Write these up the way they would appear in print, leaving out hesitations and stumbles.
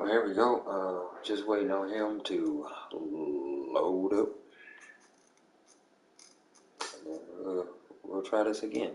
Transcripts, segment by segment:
Well, here we go. Just waiting on him to load up. And then we'll try this again.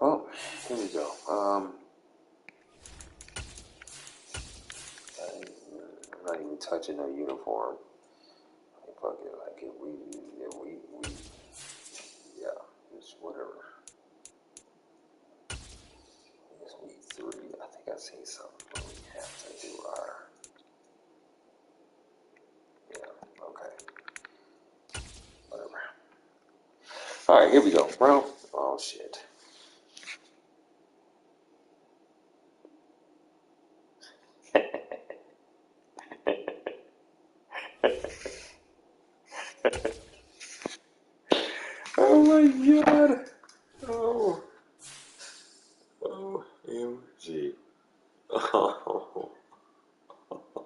Well, here we go. I'm not even touching the uniform. Fuck it, like yeah, it's whatever. It's week 3. I think I seen something where we have to do our, yeah, okay, whatever. All right, here we go, bro. Oh shit. Oh my god. Oh. OMG. Oh. Okay.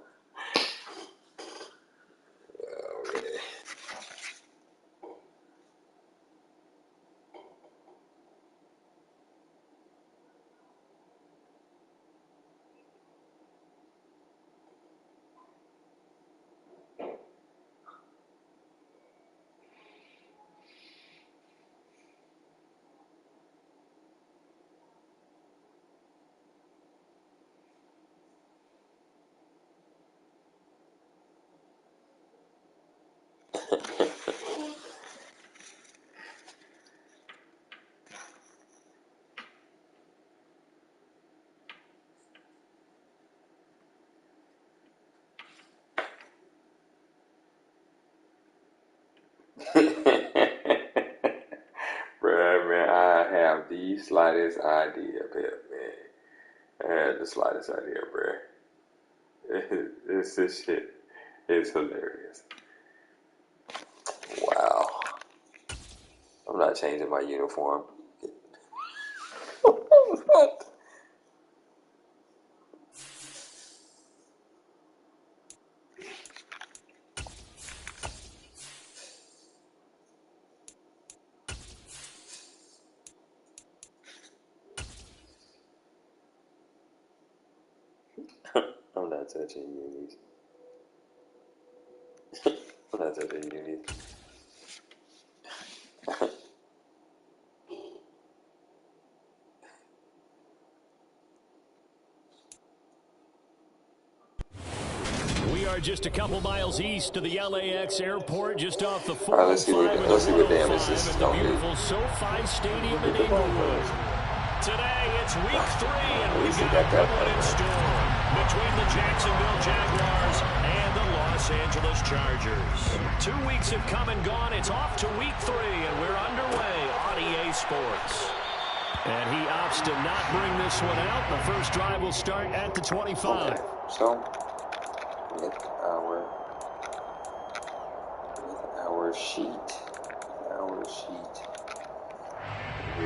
Bruh, man, I have the slightest idea, Pep, man. I had the slightest idea, bruh. This shit is hilarious. Wow. I'm not changing my uniform. What? I'm not touching unis. I'm not touching unis. We are just a couple miles east of the LAX airport, just off the 405 All right, let's see what damage this is at the going to do. beautiful SoFi Stadium in Inglewood. Today, it's week 3, and we've got a good one in store between the Jacksonville Jaguars and the Los Angeles Chargers. 2 weeks have come and gone. It's off to week 3, and we're underway on EA Sports. And he opts to not bring this one out. The first drive will start at the 25. Okay, so with our sheet, we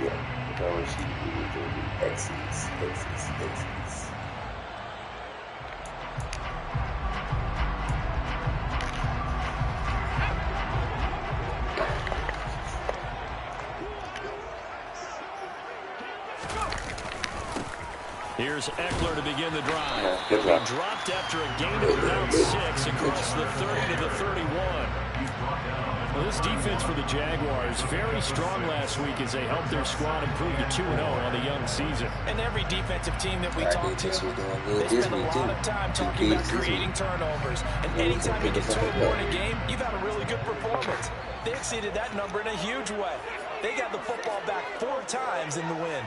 with our sheet we will do X's. Here's Eckler to begin the drive. He dropped after a gain of about 6 across the 30 to the 31. Well, this defense for the Jaguars, very strong last week as they helped their squad improve to 2-0 on the young season. And every defensive team that we talk to, they spend a lot of time talking about creating turnovers. And anytime you get 2 or more in a game, you've had a really good performance. They exceeded that number in a huge way. They got the football back 4 times in the win.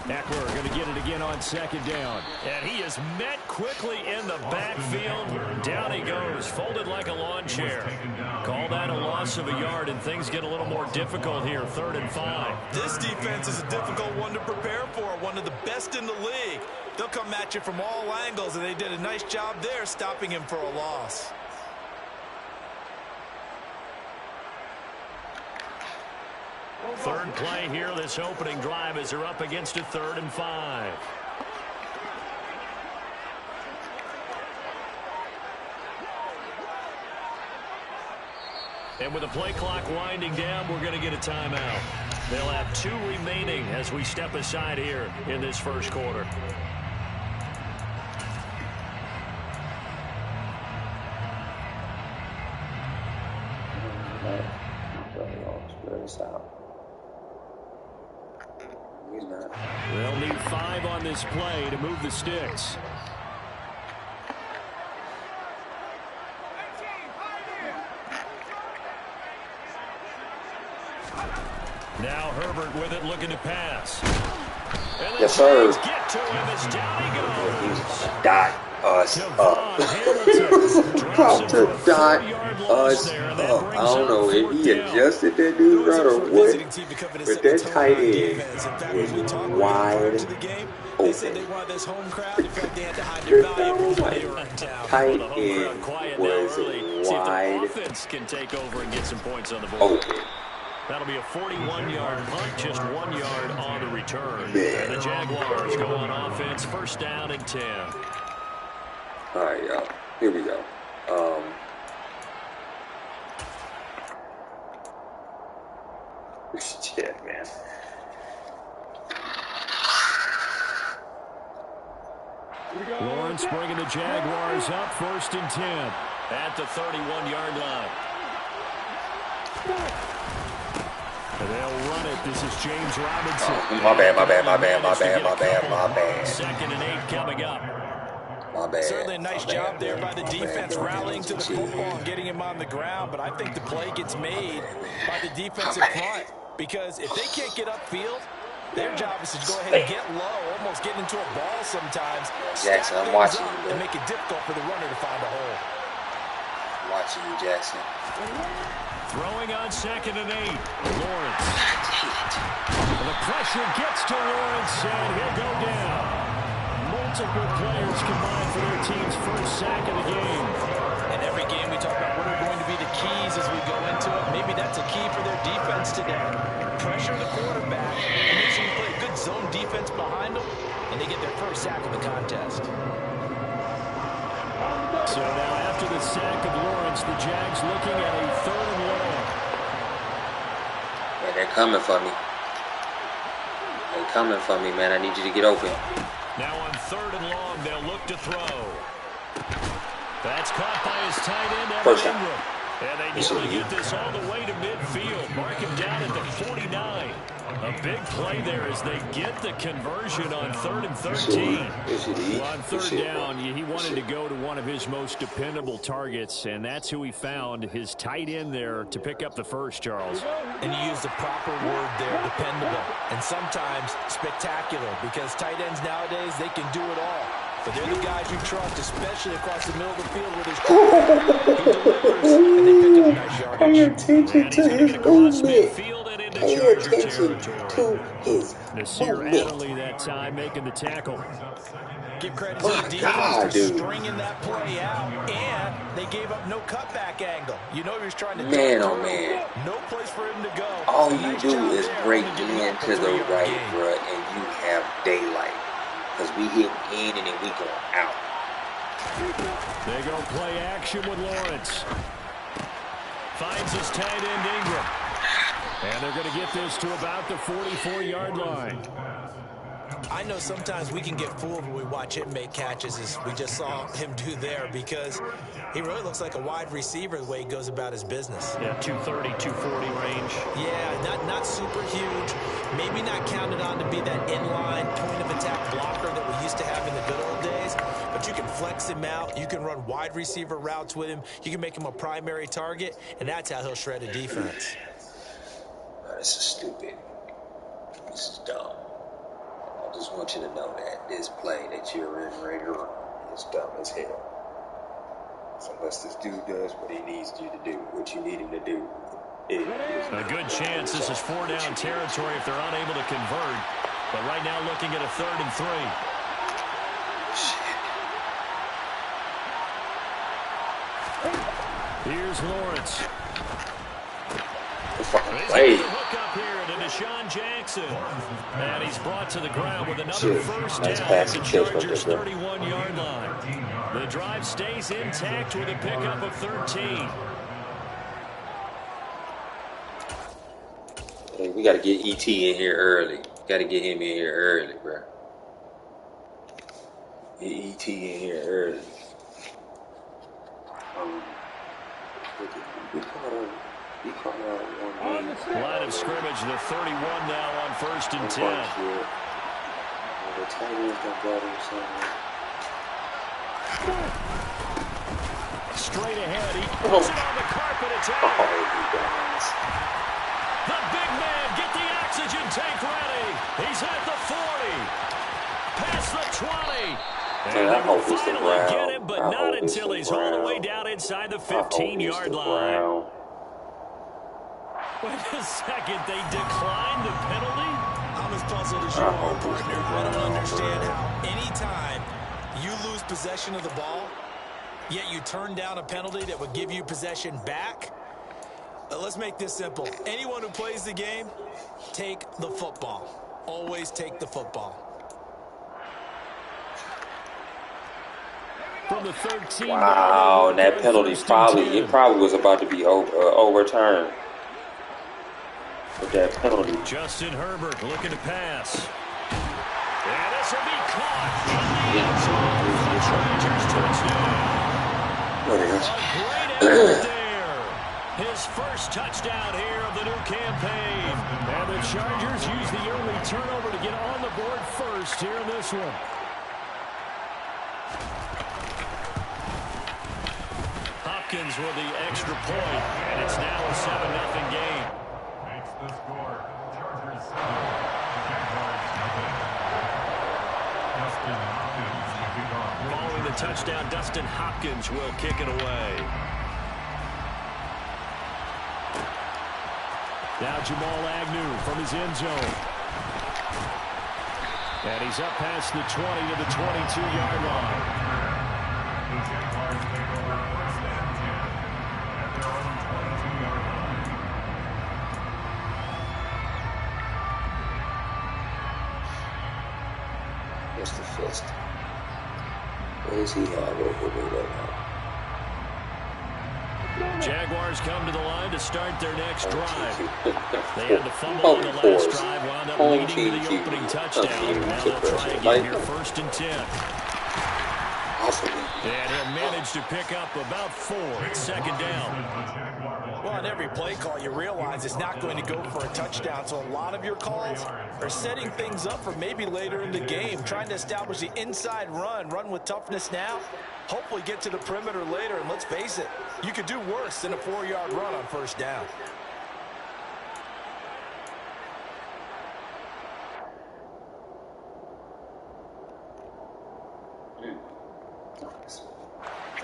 Eckler going to get it again on second down. And he is met quickly in the backfield. Down he goes, folded like a lawn chair. Call that a loss of a yard, and things get a little more difficult here, 3rd and 5. This defense is a difficult one to prepare for, one of the best in the league. They'll come at you from all angles, and they did a nice job there stopping him for a loss. Third play here, this opening drive, as they're up against a 3rd and 5. And with the play clock winding down, we're going to get a timeout. They'll have 2 remaining as we step aside here in this first quarter. They'll need 5 on this play to move the sticks. Now Herbert with it, looking to pass. And yes, sir. Get to him as down he goes. Dot us up. About to dot us up. I don't know if he adjusted that dude right or what, but that tight end was wide open. Tight end was wide open. That'll be a 41-yard punt, just 1 yard on the return. And the Jaguars go on offense, 1st down and 10. All right, y'all. Here we go. Shit, man. Lawrence bringing the Jaguars up, 1st and 10 at the 31-yard line. And they'll run it. This is James Robinson. Oh, my bad. 2nd and 8 coming up. My bad. Certainly a nice job there by the defense rallying to the football and getting him on the ground, but I think the play gets made by the defensive front, because if they can't get upfield, their job is to go ahead and get low, almost get into a ball sometimes. Jackson, I'm watching you, bro. And make it difficult for the runner to find a hole. I'm watching you, Jackson. Throwing on 2nd and 8. Lawrence. The pressure gets to Lawrence, and he'll go down. Multiple players combined for their team's 1st sack of the game. And every game we talk about what are going to be the keys as we go into it. Maybe that's a key for their defense today. Pressure the quarterback, and make sure you play a good zone defense behind them, and they get their 1st sack of the contest. So now after the sack of Lawrence, the Jags looking at a 3rd and long. Yeah, they're coming for me. They're coming for me, man. I need you to get open. Now on 3rd and long, they'll look to throw. That's caught by his tight end, Evan Ingram. And they nearly get this all the way to midfield. Mark him down at the 49. A big play there as they get the conversion on 3rd and 13. Well, on 3rd down, he wanted to go to one of his most dependable targets, and that's who he found, his tight end there, to pick up the first, Charles. And you use the proper word there, dependable, and sometimes spectacular, because tight ends nowadays, they can do it all. But they're the guys you trust, especially across the middle of the field with his quarterback. He delivers, and they pick up nice yardage. Pay attention to his movement. Pay attention to his Nasir movement. Adderley that time making the tackle. Give credit to the defense for stringing that play out, and they gave up no cutback angle. You know he was trying to Man, oh man. No place for him to go. All you do is break in to the right, bruh, and you have daylight. Because we hit in and then we go out. They go play action with Lawrence. Finds his tight end Ingram. And they're going to get this to about the 44-yard line. I know sometimes we can get fooled when we watch him make catches, as we just saw him do there, because he really looks like a wide receiver the way he goes about his business. Yeah, 230, 240 range. Yeah, not super huge. Maybe not counted on to be that inline point-of-attack blocker that we used to have in the good old days, but you can flex him out. You can run wide receiver routes with him. You can make him a primary target, and that's how he'll shred a defense. Oh, this is stupid. This is dumb. I just want you to know that this play that you're in right here is dumb as hell. So unless this dude does what he needs you to do, what you need him to do, a good chance this is 4-down territory if they're unable to convert. But right now looking at a 3rd and 3. Shit. Here's Lawrence. Hey. Hook up here to Deshaun Jackson. And he's brought to the ground with another first down at the Chargers' 31-yard line. The drive stays intact with a pickup of 13. Hey, we got to get ET in here early. Got to get him in here early, bro. Get ET in here early. We caught one. Line of scrimmage, the 31 now on 1st and 10. The tight ends done got him somewhere. Straight ahead, he puts it on the carpet attack. Oh, you guys. The big man, get the oxygen tank ready. He's at the 40. Past the 20. Man, I hope it's the Finally Brown. get him, but not until he's all the way down inside the 15-yard line. Wait a second, they declined the penalty? I'm as puzzled as you are, partner. I don't understand how anytime you lose possession of the ball, yet you turn down a penalty that would give you possession back. Let's make this simple. Anyone who plays the game, take the football. Always take the football. From the 13. Wow, and that penalty probably was about to be overturned. With that penalty. Justin Herbert looking to pass. And this will be caught. On the end zone for the Chargers touchdown. A great effort there. His first touchdown here of the new campaign. And the Chargers use the early turnover to get on the board first here in this one. Hopkins with the extra point, and it's now a 7-0 game. Makes the score. Chargers 7, Jaguars nothing. Dustin Hopkins will kick off. Following the touchdown, Dustin Hopkins will kick it away. Now Jamal Agnew from his end zone. And he's up past the 20 to the 22-yard line. The Jaguars take over 1st and 10 at their own 22-yard line. What's the fist? What does he have over there right now? Jaguars come to the line to start their next drive. They had to fumble on the last drive, wound up leading to the opening touchdown. Now they'll try again here, 1st and 10. And he'll manage to pick up about 4 at 2nd down. Well, on every play call, you realize it's not going to go for a touchdown, so a lot of your calls are setting things up for maybe later in the game, trying to establish the inside run with toughness now, hopefully get to the perimeter later, and let's face it, you could do worse than a 4-yard run on 1st down.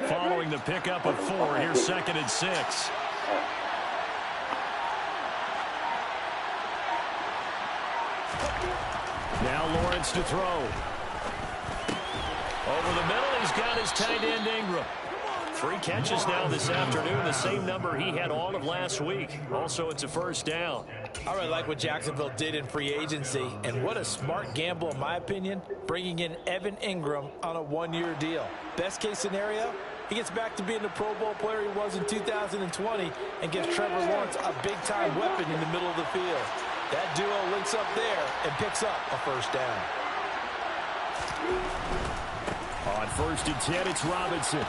Following the pickup of 4, here's 2nd and 6. Now Lawrence to throw. Over the middle, he's got his tight end Ingram. 3 catches now this afternoon, the same number he had all of last week. Also, it's a 1st down. I really like what Jacksonville did in free agency, and what a smart gamble, in my opinion, bringing in Evan Ingram on a 1-year deal. Best case scenario, he gets back to being the Pro Bowl player he was in 2020 and gives Trevor Lawrence a big-time weapon in the middle of the field. That duo links up there and picks up a 1st down. On 1st and 10, it's Robinson.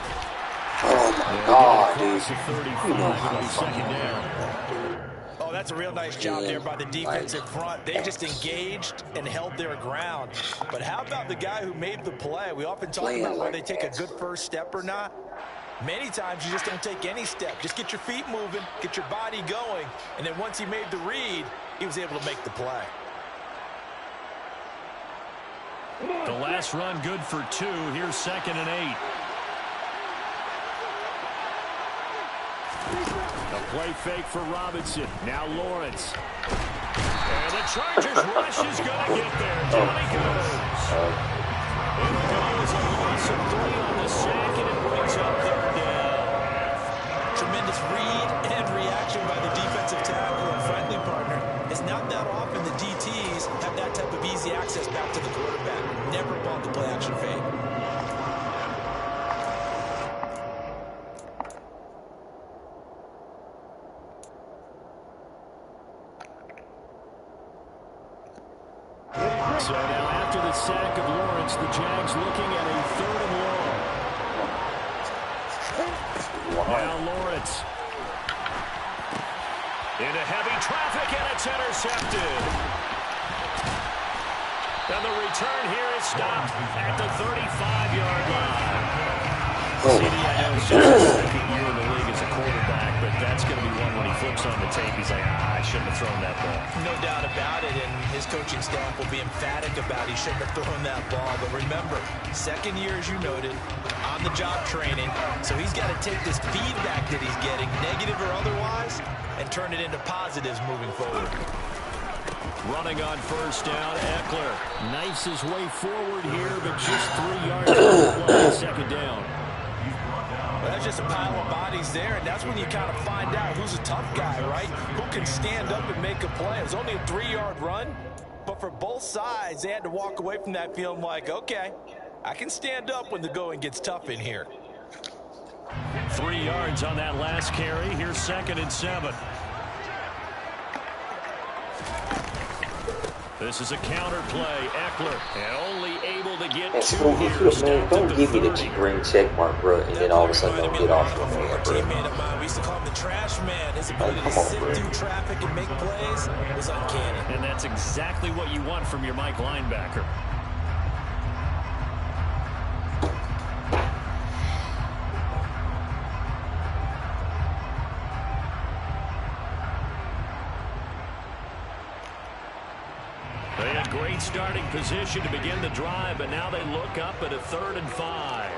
Oh my God, dude. 35, second down. Oh, that's a real nice job there by the defensive front. They just engaged and held their ground. But how about the guy who made the play? We often talk about whether they take a good first step or not. Many times you just don't take any step. Just get your feet moving, get your body going, and then once he made the read, he was able to make the play. The last run good for 2. Here's 2nd and 8. A play fake for Robinson. Now Lawrence. And the Chargers rush is going to get there. Down he goes. It goes a loss of 3 on the sack, and it brings up 3rd down. Tremendous read and reaction by the defensive tackle and friendly partner. It's not that often the DTs have that type of easy access back to the quarterback. Never bought the play action fake. So now after the sack of Lawrence, the Jags looking at a 3rd and long. Now Lawrence. Into heavy traffic, and it's intercepted. And the return here is stopped at the 35-yard line. Second year in the league as a quarterback, but that's going to be one when he flips on the tape. He's like, I shouldn't have thrown that ball. No doubt about it, and his coaching staff will be emphatic about he shouldn't have thrown that ball. But remember, 2nd year, as you noted, on-the-job training, so he's got to take this feedback that he's getting, negative or otherwise, and turn it into positives moving forward. Running on 1st down, Eckler knifes his way forward here, but just 3 yards on the play, 2nd down. Well, that's just a pile of bodies there, and that's when you kind of find out who's a tough guy, right? Who can stand up and make a play. It was only a 3-yard run, but for both sides, they had to walk away from that feeling like, okay, I can stand up when the going gets tough in here. 3 yards on that last carry. Here's 2nd and 7. This is a counter play. Eckler, and only able to get 2 here. Man, don't give me the green check mark, bro, and then all of a sudden don't get off of me, bro. Teammate of mine, we used to call him the trash man. His ability to sift through traffic and make plays was uncanny. And that's exactly what you want from your Mike linebacker. They had great starting position to begin the drive, but now they look up at a 3rd and 5.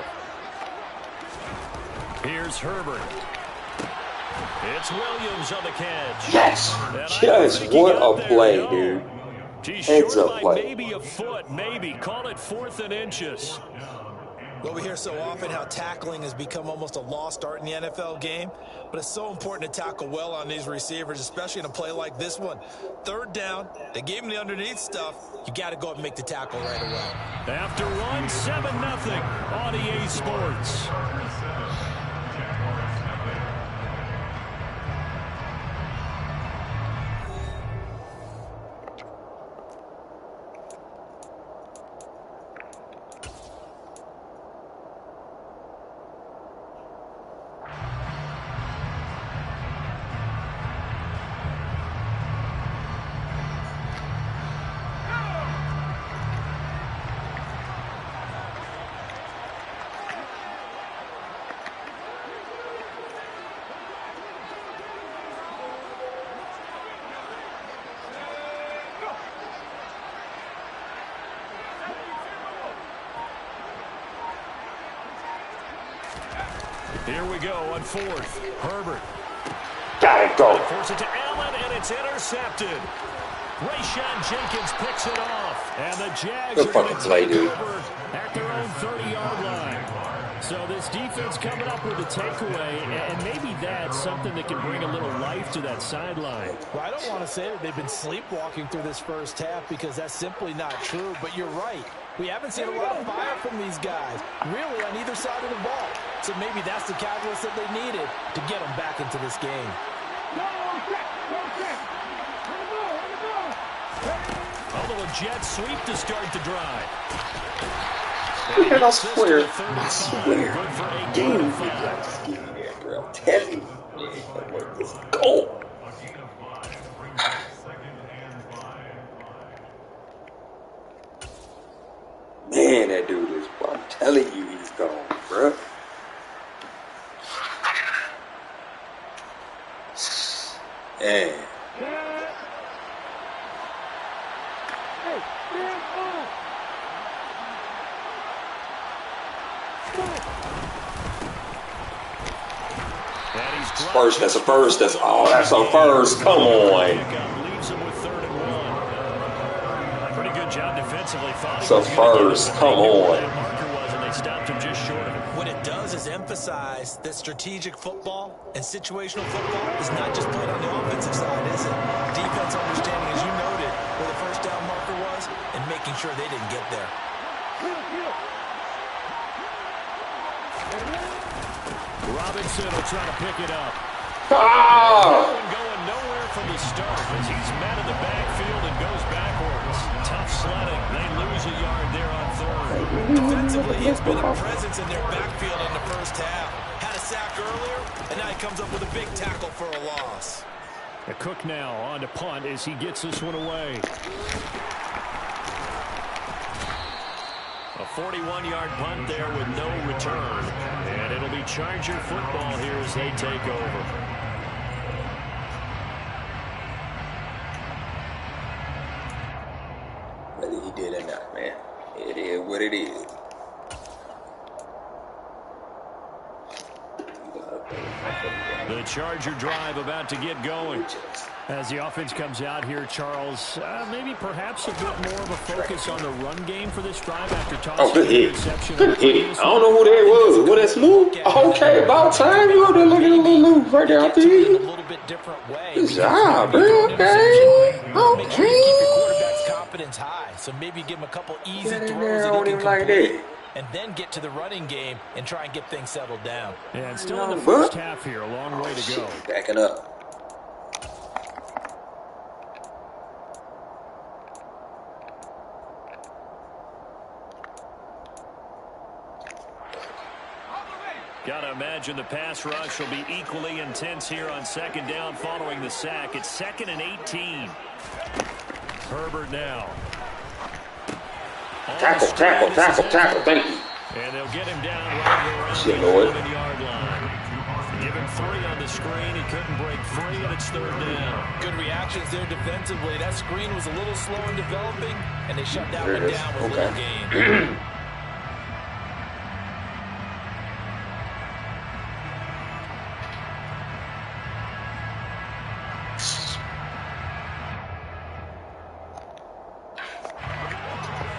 Here's Herbert. It's Williams on the catch. Yes! Just what a play, dude. Heads up play. Maybe a foot, maybe. Call it 4th and inches. Well, we hear so often how tackling has become almost a lost art in the NFL game, but it's so important to tackle well on these receivers, especially in a play like this one. 3rd down, they gave him the underneath stuff. You got to go up and make the tackle right away. After one, 7-0 on EA Sports. Here we go on 4th. Herbert. Gotta go. Force it to Allen, and it's intercepted. Rayshon Jenkins picks it off. And the Jags are going to take over at their own 30-yard line. So this defense coming up with a takeaway, and maybe that's something that can bring a little life to that sideline. Well, I don't want to say that they've been sleepwalking through this first half because that's simply not true, but you're right. We haven't seen a lot of fire from these guys, really, on either side of the ball. So maybe that's the catalyst that they needed to get them back into this game. Although a jet sweep to start the drive. Man, I swear. Damn, just give me that, bro. I'm telling you, man. Let's go. Man, that dude is, I'm telling you, he's gone, bro. Man. First, that's a first. That's that's a first. Come on. Pretty good job defensively. That's a first. Come on. They stopped him just short of it. What it does is emphasize that strategic football and situational football is not just played on the offensive side, is it? Defense understanding, as you noted, where the first down marker was and making sure they didn't get there. Robinson will try to pick it up. Going nowhere from the start as he's met in the backfield and goes backwards. Tough sledding. They lose a yard there on third. Defensively, he's been a presence in their backfield in the first half. Had a sack earlier, and now he comes up with a big tackle for a loss. The Cook now on to punt as he gets this one away. A 41-yard punt there with no return. And it'll be Charger football here as they take over. Whether he did or not, man. It is what it is. The Charger drive about to get going. As the offense comes out here, Charles, maybe perhaps a bit more of a focus on the run game for this drive after tossing good hit. interception. Good hit. I don't know who that was. What, that's Lou? Okay, about time. You over there looking at little Lou right there out there. A little bit different way. Good job, bro. Okay. Make sure you keep your quarterback's confidence high. So maybe give him a couple easy throws that he can complete, and then get to the running game and try and get things settled down. And still in the first half here, a long way to go. Backing up. Got to imagine the pass rush will be equally intense here on second down following the sack. It's 2nd and 18. Herbert now. Tackle. Thank you. And they'll get him down right around the 11-yard line. Give him 3 on the screen. He couldn't break free, and it's 3rd down. Good reactions there defensively. That screen was a little slow in developing, and they shut that one down with a little gain.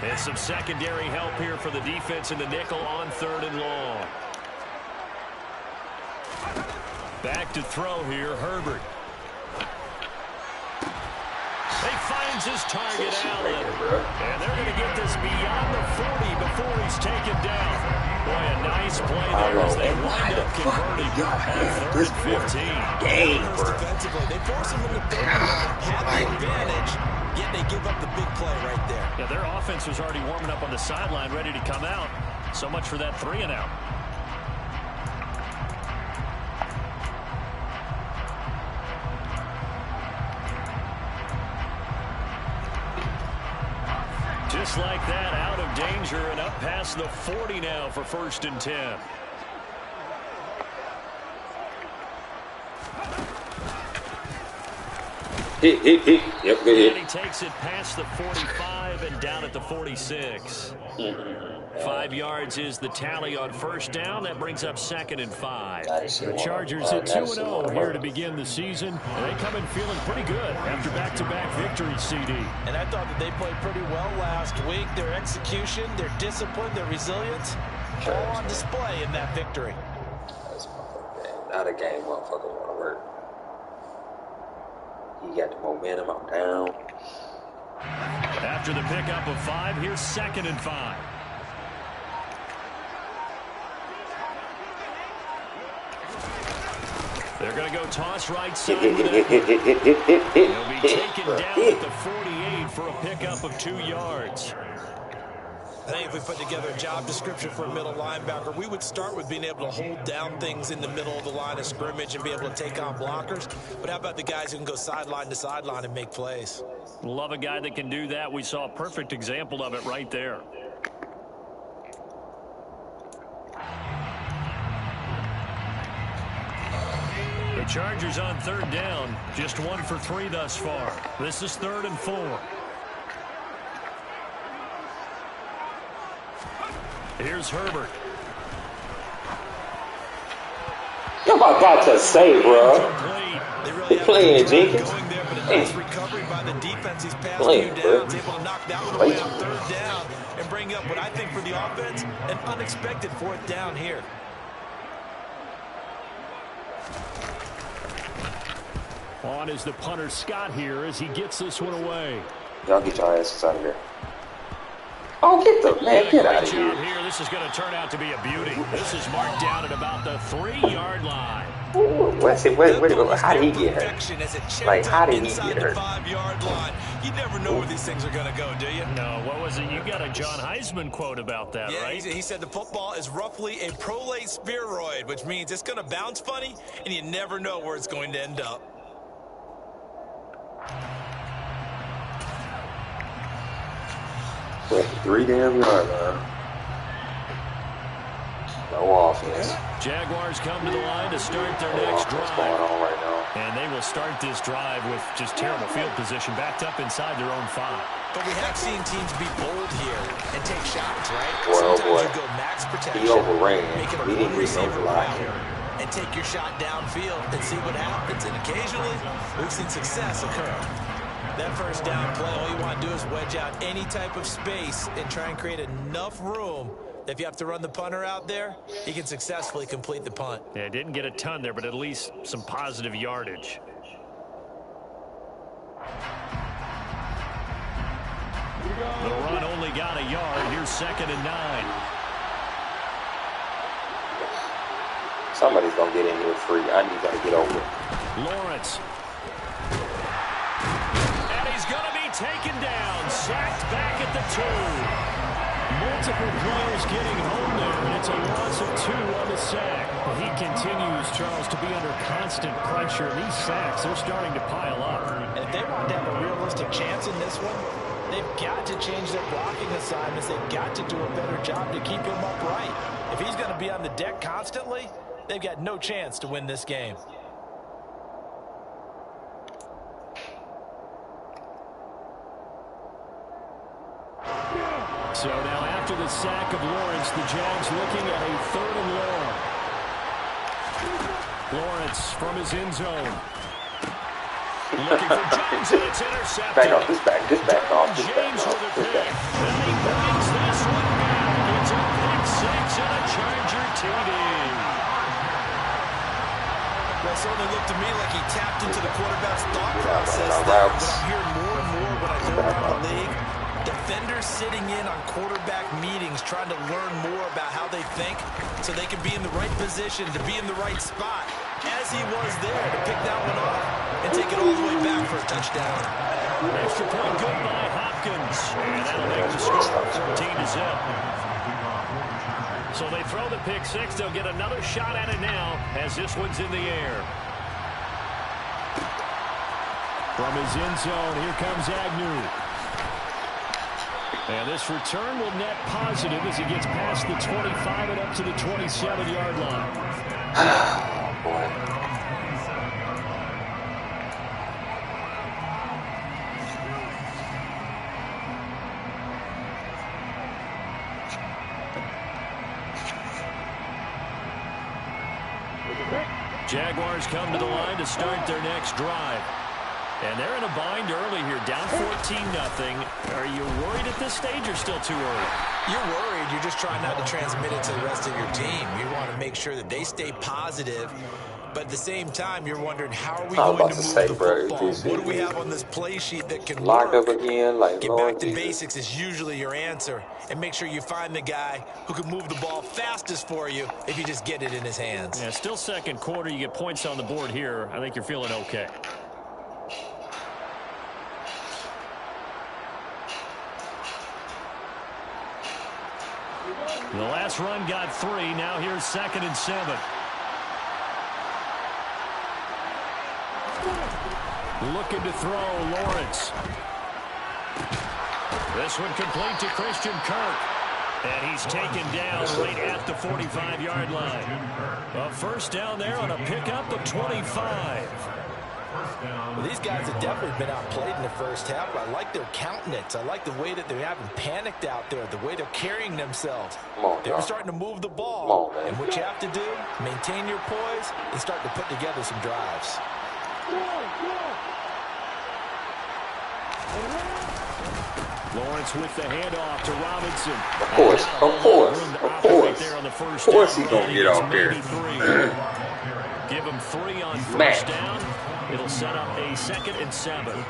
And some secondary help here for the defense in the nickel on 3rd and long. Back to throw here, Herbert. He finds his target, Allen. And they're going to get this beyond the 40 before he's taken down. Boy, a nice play there as they wind up converting on 3rd and 15. Defensively, they force him into third down, had the advantage, yet they give up the big play right there. Yeah, their offense was already warming up on the sideline, ready to come out. So much for that 3 and out. Just like that, out of danger and up past the 40 now for 1st and 10. Hit. Yep, good hit. And he takes it past the 45 and down at the 46. 5 yards is the tally on 1st down. That brings up 2nd and 5. The Chargers at 2-0 here to begin the season. And they come in feeling pretty good after back-to-back victories, CD. And I thought that they played pretty well last week. Their execution, their discipline, their resilience, all on display in that victory. That's motherfucking game. Not a game motherfucker want to work. He got the momentum. I'm down. After the pickup of 5, here's 2nd and 5. They're going to go toss right side. He'll be taken down at the 48 for a pickup of 2 yards. I think if we put together a job description for a middle linebacker, we would start with being able to hold down things in the middle of the line of scrimmage and be able to take on blockers. But how about the guys who can go sideline to sideline and make plays? Love a guy that can do that. We saw a perfect example of it right there. The Chargers on 3rd down, just 1 for 3 thus far. This is 3rd and 4. Here's Herbert. I'm about to say, bro. They playing Jenkins. Going there, but a nice recovery by the defense. He's passed few downs, able to knock that one away on 3rd down and bring up what I think for the offense, an unexpected 4th down here. On is the punter Scott here as he gets this one away. Y'all get your asses out of here. Oh, get the man, get out of here. This is going to turn out to be a beauty. This is marked down at about the 3-yard line. Wait, how did he get hurt? Like, how did he get hurt? 5-yard line. You never know where these things are going to go, do you? No, what was it? You got a John Heisman quote about that, right? He said the football is roughly a prolate spheroid, which means it's going to bounce funny, and you never know where it's going to end up. Wait, 3 damn yard line. No offense. Jaguars come to the line to start their next drive. What's going on right now? And they will start this drive with just terrible field position, backed up inside their own 5. But we have seen teams be bold here and take shots, right? Boy, Sometimes you go max protection, he overran. make it a We didn't one-receiver override route, him. and take your shot downfield and see what happens. And occasionally, we've seen success occur. That 1st down play, all you want to do is wedge out any type of space and try and create enough room that if you have to run the punter out there, he can successfully complete the punt. Yeah, didn't get a ton there, but at least some positive yardage. The run only got a yard. Here's 2nd and 9. Somebody's going to get in here free. I need to get over it. Lawrence. And he's going to be taken down. Sacked back at the 2. Multiple players getting home there, and it's a loss of 2 on the sack. He continues, Charles, to be under constant pressure. These sacks, they're starting to pile up. And if they want to have a realistic chance in this one, they've got to change their blocking assignments. They've got to do a better job to keep him upright. If he's going to be on the deck constantly, they've got no chance to win this game. So now after the sack of Lawrence, the Jags looking at a 3rd and long. Lawrence from his end zone. Looking for James, and it's intercepted. Back off, this back off. James with a pick. And he brings this one back. It's a pick 6 and a Charger TD. Well, it certainly looked to me like he tapped into the quarterback's thought process there. But I'm hearing more and more when I go around the league. Defenders sitting in on quarterback meetings trying to learn more about how they think so they can be in the right position, to be in the right spot, as he was there to pick that one off and take it all the way back for a touchdown. Extra point good by Hopkins. And that'll make the score 14-0. So they throw the pick 6. They'll get another shot at it now as this one's in the air. From his end zone, here comes Agnew. And this return will net positive as he gets past the 25 and up to the 27-yard line. Oh, boy. Jaguars come to the line to start their next drive. And they're in a bind early here, down 14-0. Are you worried at this stage or still too early? You're worried. You're just trying not to transmit it to the rest of your team. You want to make sure that they stay positive, But at the same time, you're wondering, how are we going to move the football? What do we have on this play sheet that can locked work? up again, like Get Lord back to Jesus. basics is usually your answer. And make sure you find the guy who can move the ball fastest for you if you just get it in his hands. Yeah, still second quarter. You get points on the board here. I think you're feeling okay. The last run got 3. Now here's 2nd and 7. Looking to throw, Lawrence. This one complete to Christian Kirk. And he's taken down right at the 45-yard line. A first down there on a pickup of 25. Well, these guys have definitely been outplayed in the first half. I like their countenance. I like the way that they haven't panicked out there, the way they're carrying themselves. They're starting to move the ball. And what you have to do, maintain your poise and start to put together some drives. Lawrence with the handoff to Robinson. Of course he's going to get off there. Give him 3 on first down. It'll set up a 2nd and 7.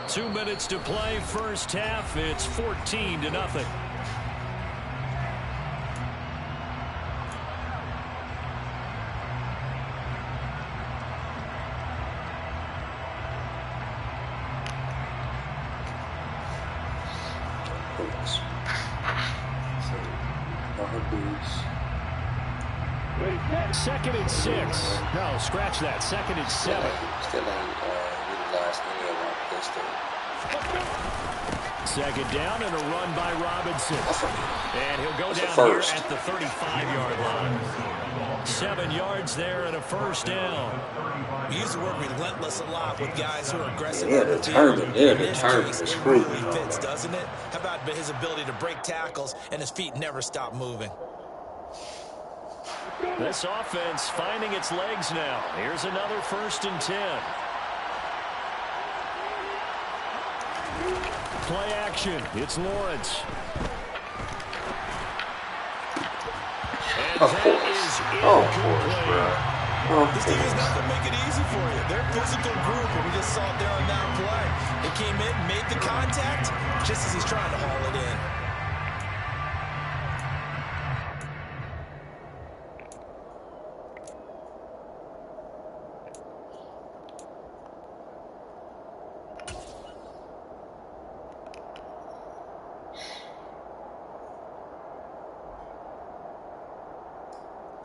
2 minutes to play first half. It's 14-0. Second and 6. No, scratch that. 2nd and 7. Still ain't utilized any of our pistol. 2nd down and a run by Robinson. And he'll go down here at the 35-yard line. 7 yards there and a first down. We use the word relentless a lot with guys who are aggressive. They're determined. They're determined to screw. It really fits, doesn't it? How about his ability to break tackles and his feet never stop moving? This offense finding its legs now. Here's another 1st and 10. Play action. It's Lawrence. And of course, bro. This team is not going to make it easy for you. They're a physical group, and we just saw it there on that play. They came in, made the contact, just as he's trying to haul it in.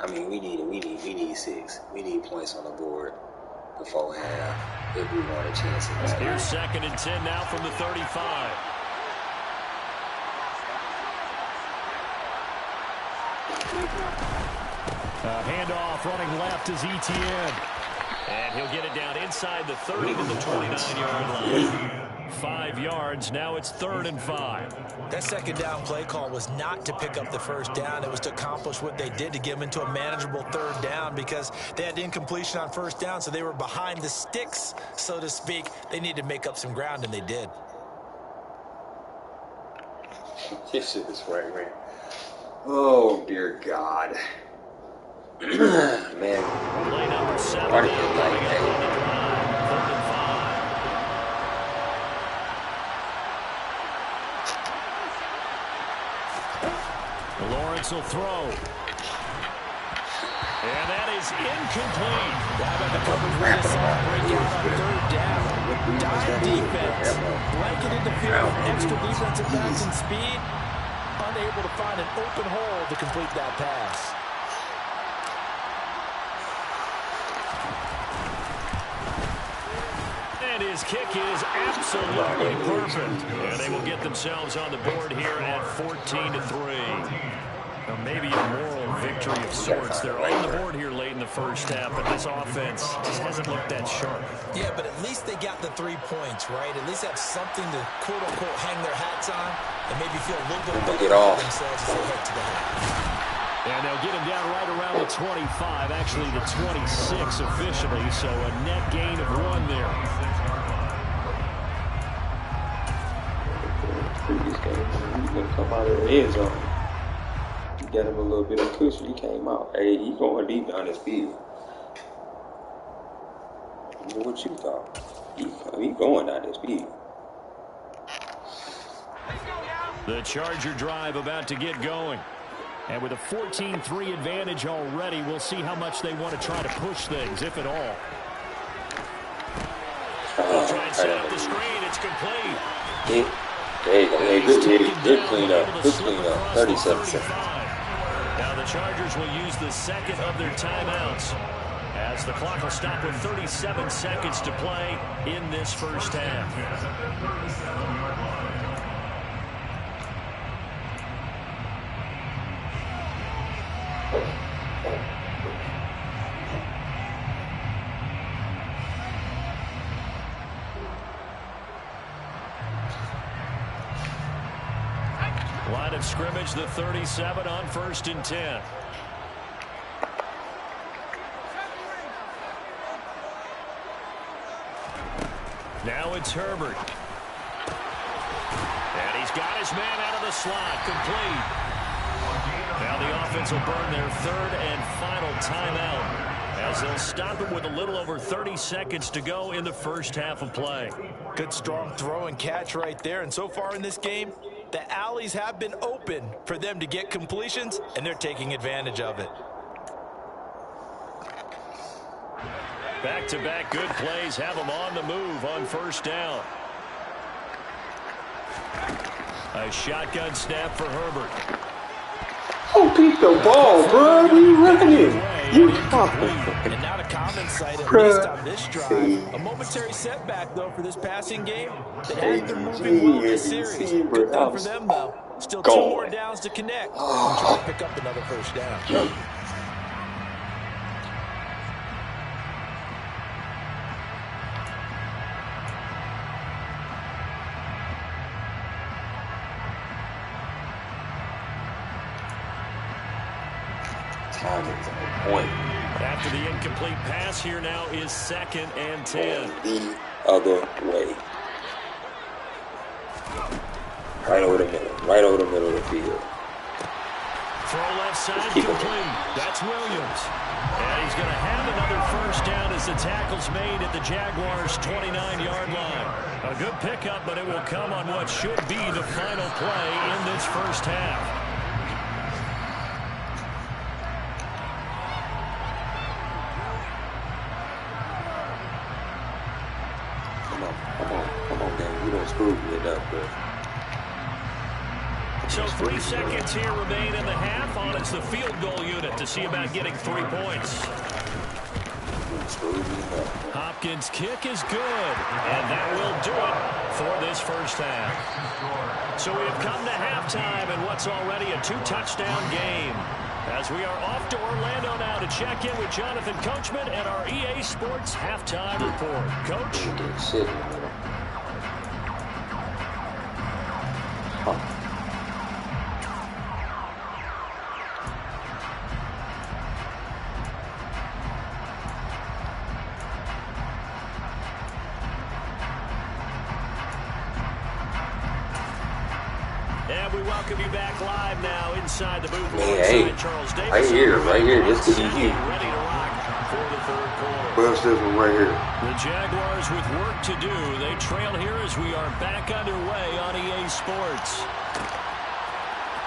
I mean, we need 6. We need points on the board before half if we want a chance in this game. Here's 2nd and 10 now from the 35. Handoff running left is Etienne. And he'll get it down inside the 30 to the 29-yard line. 5 yards. Now it's 3rd and 5. That 2nd down play call was not to pick up the first down. It was to accomplish what they did, to get them into a manageable 3rd down, because they had incompletion on first down, so they were behind the sticks, so to speak. They needed to make up some ground, and they did. This shit is right, man. Oh, dear God. Man. Play number 7. Why did you like that? Lawrence will throw. And that is incomplete. How about the coverage we just saw break out on 3rd down? Dime defense. Blanketed the field with extra defensive backs and speed. Unable to find an open hole to complete that pass. And his kick is absolutely perfect. And they will get themselves on the board here at 14-3. Maybe a moral victory of sorts. They're on the board here late in the first half, but this offense just hasn't looked that sharp. Yeah, but at least they got the 3 points, right? At least have something to, quote-unquote, hang their hats on and maybe feel a little bit better about themselves as they head to the half. And they'll get him down right around the 25, actually the 26 officially, so a net gain of 1 there. He's going to come out of the end zone. got him a little bit of cushion. He came out. Hey, he going deep down this field. What you thought? He going down this field. The Charger drive about to get going. And with a 14-3 advantage already, we'll see how much they want to try to push things, if at all. They'll try and set up the screen. It's complete. There you go. Hey, good clean up. Good clean up. 37 seconds. Now the Chargers will use the second of their timeouts, as the clock will stop with 37 seconds to play in this first half. Line of scrimmage, the 37 on 1st and 10. Now it's Herbert. And he's got his man out of the slot, complete. Now the offense will burn their third and final timeout, as they'll stop it with a little over 30 seconds to go in the first half of play. Good strong throw and catch right there. And so far in this game, the alleys have been open for them to get completions, and they're taking advantage of it. Back-to-back good plays have them on the move on first down. A shotgun snap for Herbert. Oh, keep the ball, bro. What are you running? And now to Common's side, at least on this drive. A momentary setback, though, for this passing game. They had been moving well this series. Good thing for them, though. Still 2 more downs to connect. And try to pick up another first down. After the incomplete pass, here now is 2nd and 10. The other way. Right over the middle. Right over the middle of the field. Throw left side complete. That's Williams. And he's going to have another first down as the tackle's made at the Jaguars' 29-yard line. A good pickup, but it will come on what should be the final play in this first half. Come on, gang. You don't screw me enough, bro. So 3 seconds here remain in the half. On it's the field goal unit to see about getting 3 points. Hopkins' kick is good, and that will do it for this first half. So we have come to halftime in what's already a 2-touchdown game, as we are off to Orlando now to check in with Jonathan Coachman and our EA Sports halftime report. Coach? And we welcome you back live now inside the booth. Hey, Charles Davis. right here. This could be you. Ready to rock for the third quarter. Bust this one right here. The Jaguars with work to do. They trail here as we are back underway on EA Sports.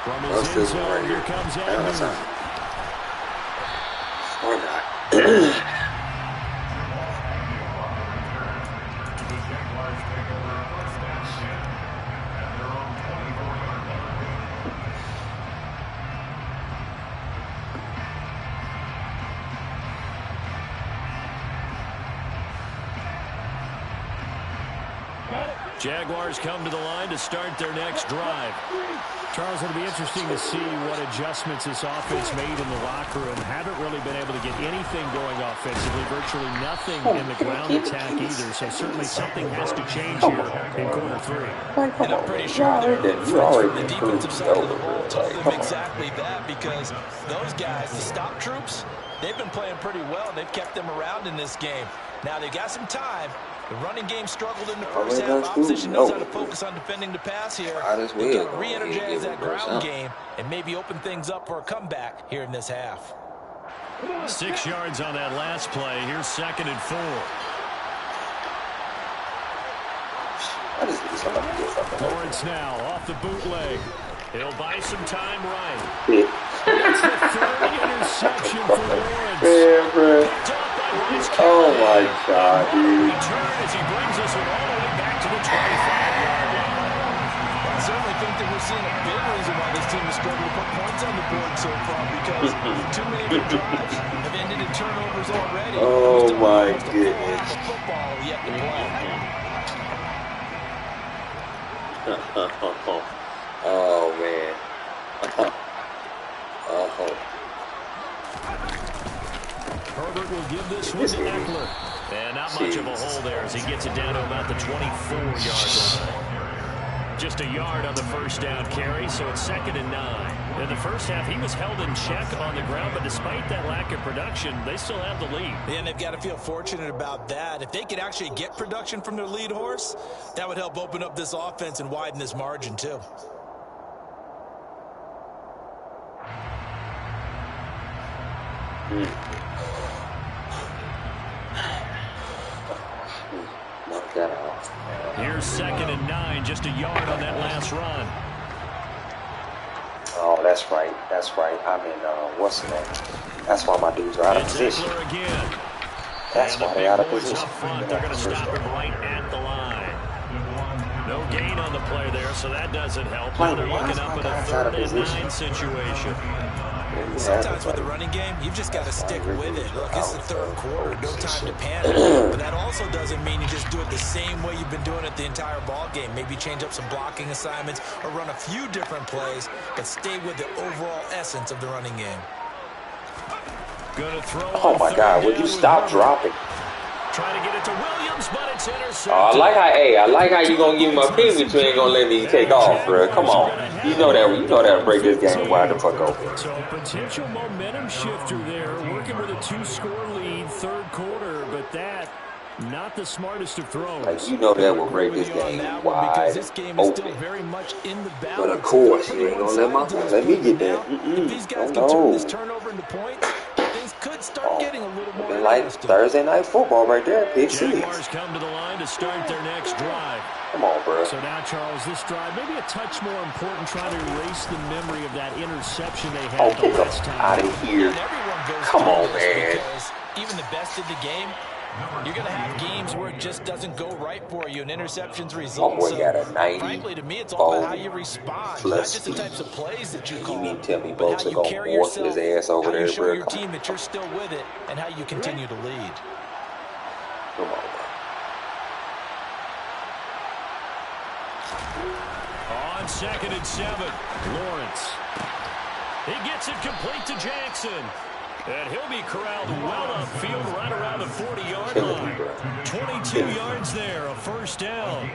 From his end zone, here comes Andrew. Or not. Jaguars come to the line to start their next drive. Charles, it'll be interesting to see what adjustments this offense made in the locker room. Haven't really been able to get anything going offensively, virtually nothing in the ground attack either. So certainly something has to change here in quarter 3. And I'm pretty sure their friends from the defensive side of the ball told them exactly that, because those guys, the stop troops, they've been playing pretty well, and they've kept them around in this game. Now, they've got some time, The running game struggled in the first half. Opposition knows how to focus on defending the pass here. They've got to re-energize that ground game and maybe open things up for a comeback here in this half. 6 yards on that last play. Here's 2nd and 4. Lawrence now off the bootleg. He'll buy some time right. That's the 3rd interception for Lawrence. Yeah, bro. Oh my God, dude. Return as he brings us all the way back to the 25-yard line. I certainly think that we're seeing a big reason why this team has struggled to put points on the board so far, because too many of their drives have ended in turnovers already. Oh my goodness. Football yet to play. Oh man. Herbert will give this one to Eckler. And not much of a hole there as he gets it down to about the 24-yard line. Just a yard on the first down carry, so it's 2nd and 9. In the first half, he was held in check on the ground, but despite that lack of production, they still have the lead. And they've got to feel fortunate about that. If they could actually get production from their lead horse, that would help open up this offense and widen this margin too. Knock that off. Here's 2nd and 9, just a yard on that last run. Oh, that's right. That's right. I mean, what's the name? That's why my dudes are out of position. Again. That's why they're out of position. They're going to stop him right at the line. No gain on the play there, so that doesn't help. Now they're looking up in a 3rd and 9 situation. Sometimes with the running game, you've just got to stick with it. Look, it's the 3rd quarter, no time to panic. But that also doesn't mean you just do it the same way you've been doing it the entire ball game. Maybe change up some blocking assignments or run a few different plays, but stay with the overall essence of the running game. Gonna throw Oh my God, would you stop dropping? Trying to get it to Williams, but it's intercepted. I like how you gonna give me my pin, but you ain't gonna let me take off, bro. Come on, you know that'll break this game wide the fuck open. So potential momentum shifter there, working with a 2-score lead, 3rd quarter, but that not the smartest of throws. Like, you know that will break this game wide because this game is still open. very much in the balance. But of course, you ain't gonna let me get there. If these guys can turn this turnover into points, things could start getting a little more like Thursday night football right there. Big Jaguars come to the line to start their next drive. Come on, bro. So now, Charles, this drive maybe a touch more important, trying to erase the memory of that interception they had the last time. Out of here. Come on, man. Even the best of the game, you're going to have games where it just doesn't go right for you, and interceptions result. My boy got a 90. Frankly, to me, it's all about how you respond, not just the types of plays that you call, you mean tell me but folks how are you going carry to morph yourself, his ass over how there, you show bro? your team that you're still with it, and how you continue to lead. Come on, bro. On 2nd and 7, Lawrence. He gets it complete to Jackson. And he'll be corralled well upfield right around the 40-yard line. 22 yards there, a 1st down.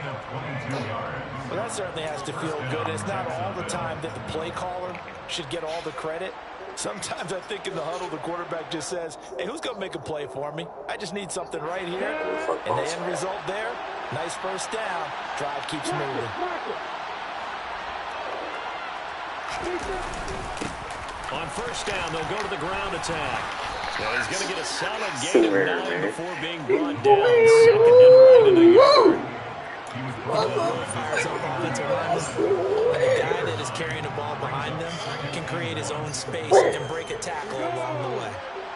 Well, that certainly has to feel good. It's not all the time that the play caller should get all the credit. Sometimes I think in the huddle, the quarterback just says, hey, who's going to make a play for me? I just need something right here. And the end result there, nice 1st down. Drive keeps moving. On 1st down, they'll go to the ground attack. Well, he's going to get a solid gain of 9 before being brought down. 2nd and right in the yard. A guy that is carrying the ball behind them can create his own space and break a tackle along the way.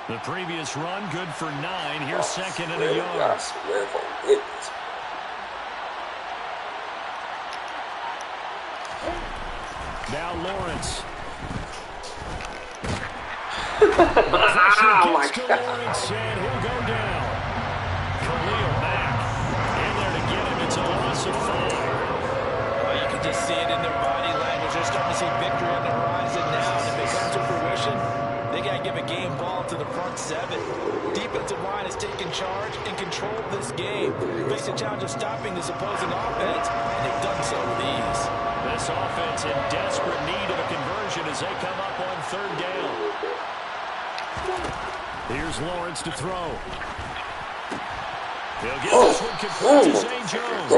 The previous run, good for 9. Here's 2nd and a yard. Now Lawrence. Oh my To God. Lawrence, and he'll go down. Khalil Mack in there to get him. It's a loss of 5. Well, you can just see it in their body language. They're starting to see victory on the horizon now. And if it comes to fruition, they got to give a game ball to the front 7. Defensive line has taken charge and controlled this game. Face the challenge of stopping this opposing offense, and they've done so with ease. This offense in desperate need of a conversion as they come up on 3rd down. Here's Lawrence to throw. He'll get this one complete to Zay Jones.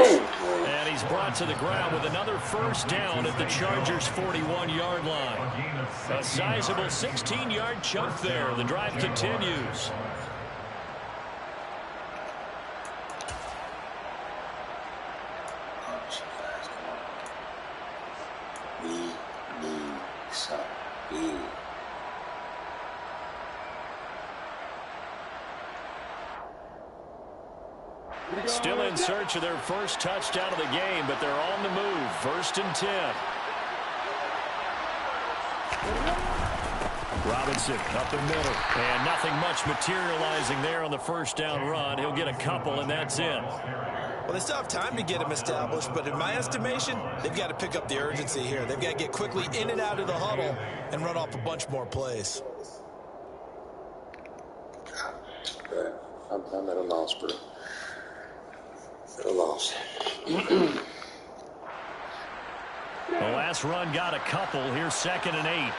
And he's brought to the ground with another first down at the Chargers' 41-yard line. A sizable 16-yard chunk there. The drive continues. We need some big. Still in search of their first touchdown of the game, but they're on the move. 1st and 10. Robinson up the middle. And nothing much materializing there on the first down run. He'll get a couple, and that's it. Well, they still have time to get him established, but in my estimation, they've got to pick up the urgency here. They've got to get quickly in and out of the huddle and run off a bunch more plays. I'm at a loss, bro. At a loss. The last run got a couple. Here's 2nd and 8.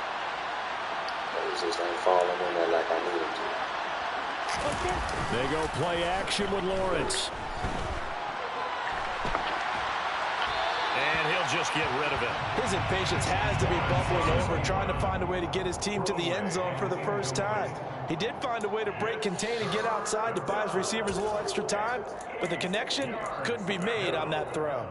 Just ain't falling in there like I need him to. They go play action with Lawrence. And he'll just get rid of it. His impatience has to be bubbling over, trying to find a way to get his team to the end zone for the first time. He did find a way to break, contain, and get outside to buy his receivers a little extra time, but the connection couldn't be made on that throw.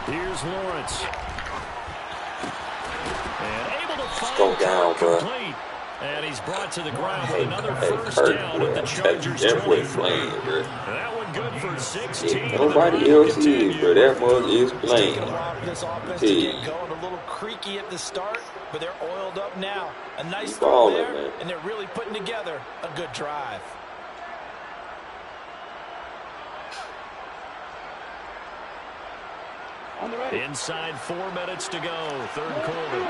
Here's Lawrence. And able to go down, bro. Complete. And he's brought to the ground with another first down at the Chargers 23. That one good for 16. Nobody else is, but that one is playing. This offense to get going, a little creaky at the start, but they're oiled up now. A nice throw there, man. And they're really putting together a good drive. Inside 4 minutes to go, 3rd quarter.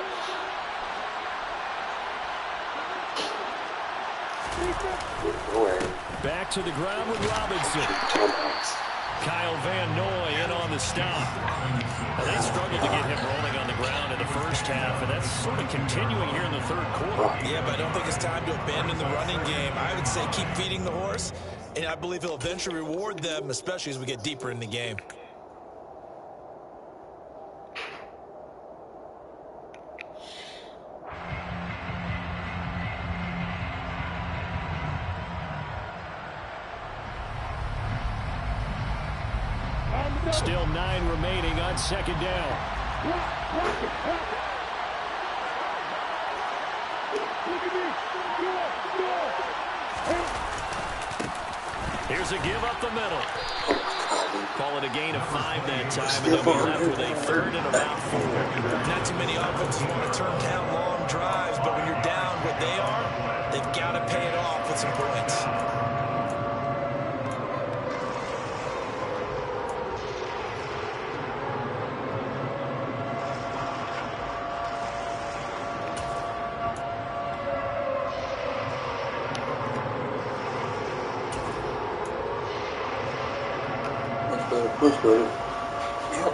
Back to the ground with Robinson. Kyle Van Noy in on the stop. They struggled to get him rolling on the ground in the first half, and that's sort of continuing here in the 3rd quarter. Yeah, but I don't think it's time to abandon the running game. I would say keep feeding the horse, and I believe he'll eventually reward them, especially as we get deeper in the game. Still 9 remaining on 2nd down. Here's a give up the middle. Call it a gain of 5 that time, and they'll be left with a 3rd and about 4. Not too many offenses want to turn down long drives, but when you're down what they are, they've got to pay it off with some points. Push better. Yep.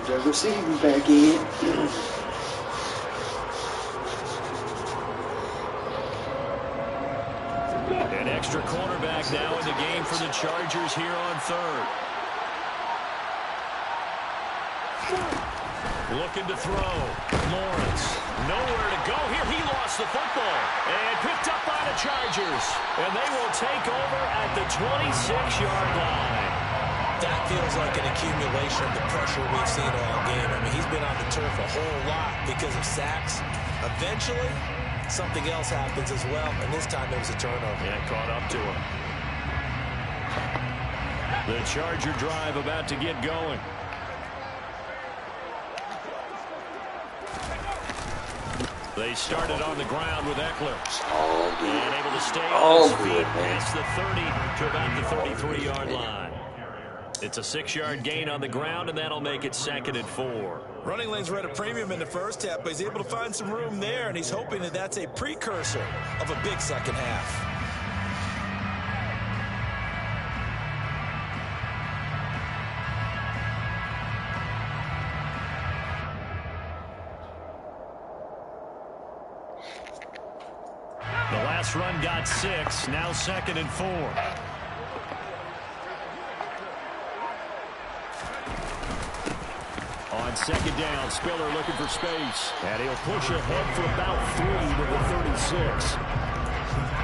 The receiver back in. An extra cornerback now in the game for the Chargers here on 3rd. Looking to throw. Lawrence. Nowhere to go here. He lost the football. And picked up by the Chargers. And they will take over at the 26-yard line. That feels like an accumulation of the pressure we've seen all game. I mean, he's been on the turf a whole lot because of sacks. Eventually, something else happens as well, and this time it was a turnover. Yeah, caught up to him. The Charger drive about to get going. They started on the ground with Eckler. And able to stay on his feet past the 30 to about the 33-yard line. It's a 6-yard gain on the ground, and that'll make it 2nd and 4. Running lanes were at a premium in the first half, but he's able to find some room there, and he's hoping that that's a precursor of a big second half. The last run got 6, now 2nd and 4. On 2nd down, Spiller looking for space. And he'll push ahead for about 3 to the 36.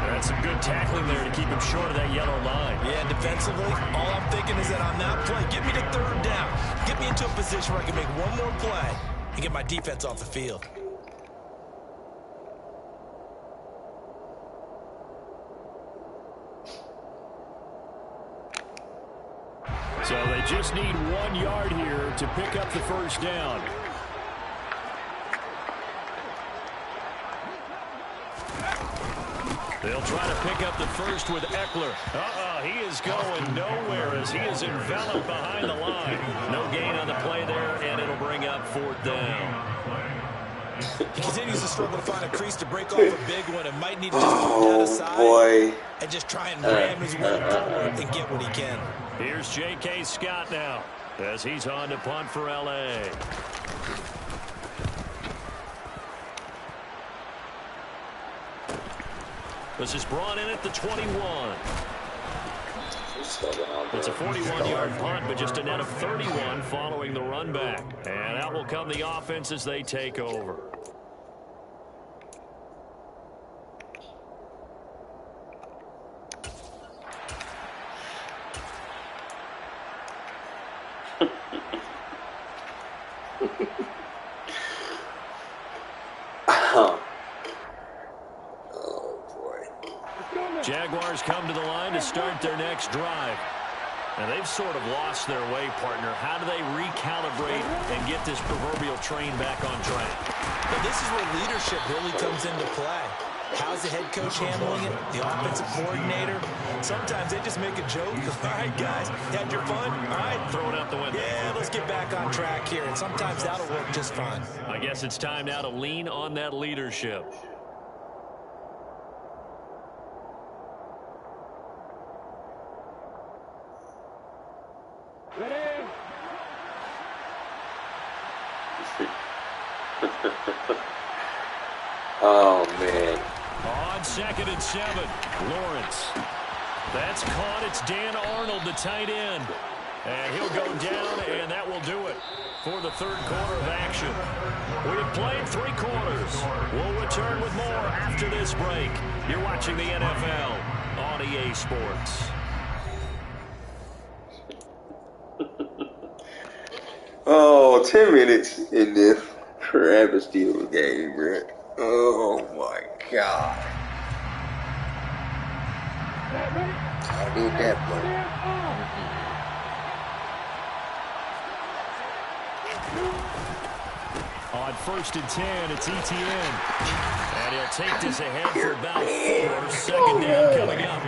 That's some good tackling there to keep him short of that yellow line. Yeah, defensively, all I'm thinking is that on that play, get me to 3rd down. Get me into a position where I can make one more play and get my defense off the field. So they just need 1 yard here to pick up the first down. They'll try to pick up the first with Eckler. He is going nowhere as he is enveloped behind the line. No gain on the play there, and it'll bring up 4th down. He continues to struggle to find a crease to break off a big one and might need to just put that aside and just try and ram his way forward and get what he can. Here's J.K. Scott now as he's on to punt for L.A. This is brought in at the 21. It's a 41-yard punt, but just a net of 31 following the run back. And out will come the offense as they take over. Jaguars come to the line to start their next drive. And they've sort of lost their way, partner. How do they recalibrate and get this proverbial train back on track? Well, this is where leadership really comes into play. How's the head coach handling it? The offensive coordinator? Sometimes they just make a joke. All right, guys, had your fun? All right. Throw it out the window. Yeah, let's get back on track here. And sometimes that'll work just fine. I guess it's time now to lean on that leadership. Oh, man. On 2nd and 7, Lawrence. That's caught. It's Dan Arnold, the tight end. And he'll go down, and that will do it for the 3rd quarter of action. We have played 3 quarters. We'll return with more after this break. You're watching the NFL on EA Sports. Oh, 10 minutes in this travesty of a game, bro. Oh, my God. I need that play. On 1st and 10, it's ETN. And he'll take this ahead for about 4. 2nd down coming up.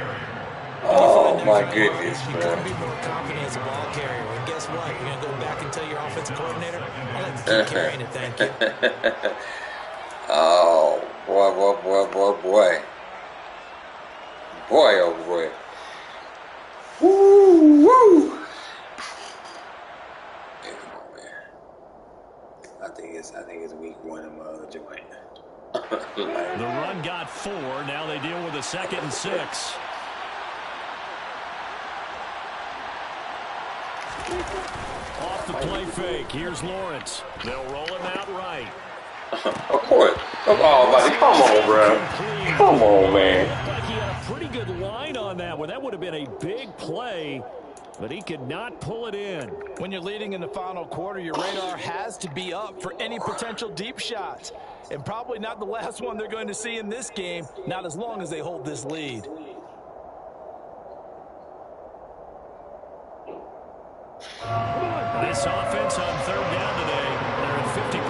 Oh, my goodness, you couldn't be more confident as a ball carrier. And guess what? You're going to go back and tell your offensive coordinator, I like to keep carrying it, thank you. Oh, boy. Boy, oh, boy. Woo, woo. Hey, come on, man. I think it's week 1 of joint. The run got 4. Now they deal with a 2nd and 6. Off the play fake. Here's Lawrence. They'll roll him out right. Of course. Oh, buddy, come on, bro. Come on, man. Looked like he had a pretty good line on that one. That would have been a big play, but he could not pull it in. When you're leading in the final quarter, your radar has to be up for any potential deep shots. And probably not the last one they're going to see in this game, not as long as they hold this lead. This offense on 3rd down today, they're at 50%,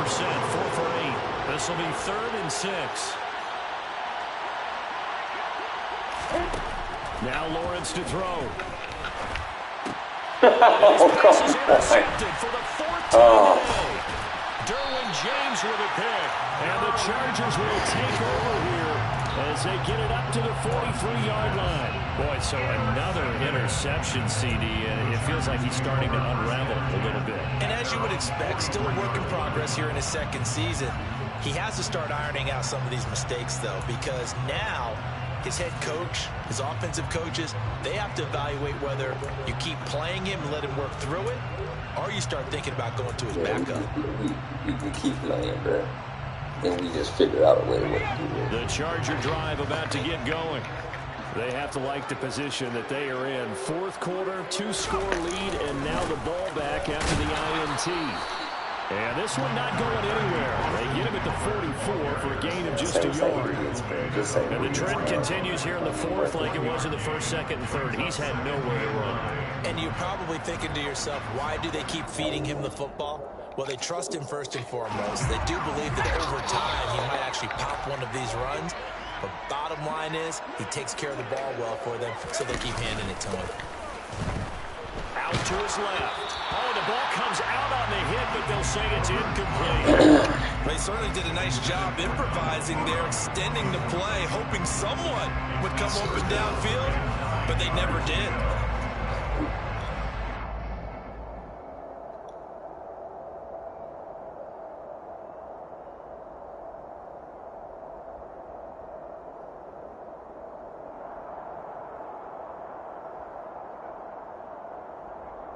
4 for 8. This will be 3rd and 6. Now Lawrence to throw. Oh, come on. For the 4th time today. Derwin James with a pick. And the Chargers will take over here as they get it up to the 43-yard line. Boy, so another interception, CD, and it feels like he's starting to unravel a little bit. And as you would expect, still a work in progress here in his second season. He has to start ironing out some of these mistakes, though, because now his head coach, his offensive coaches, they have to evaluate whether you keep playing him and let him work through it, or you start thinking about going to his backup. We keep playing, bro. And we just figure out a way to work through it. The Charger drive about to get going. They have to like the position that they are in. Fourth quarter, 2-score lead, and now the ball back after the INT. And this one not going anywhere. They get him at the 44 for a gain of just a yard. And the trend continues here in the fourth like it was in the first, second, and third. He's had nowhere to run. And you're probably thinking to yourself, why do they keep feeding him the football? Well, they trust him first and foremost. They do believe that over time he might actually pop one of these runs. But bottom line is, he takes care of the ball well for them, so they keep handing it to him. Out to his left. Oh, the ball comes out on the hit, but they'll say it's incomplete. They certainly did a nice job improvising there, extending the play, hoping someone would come open downfield, but they never did.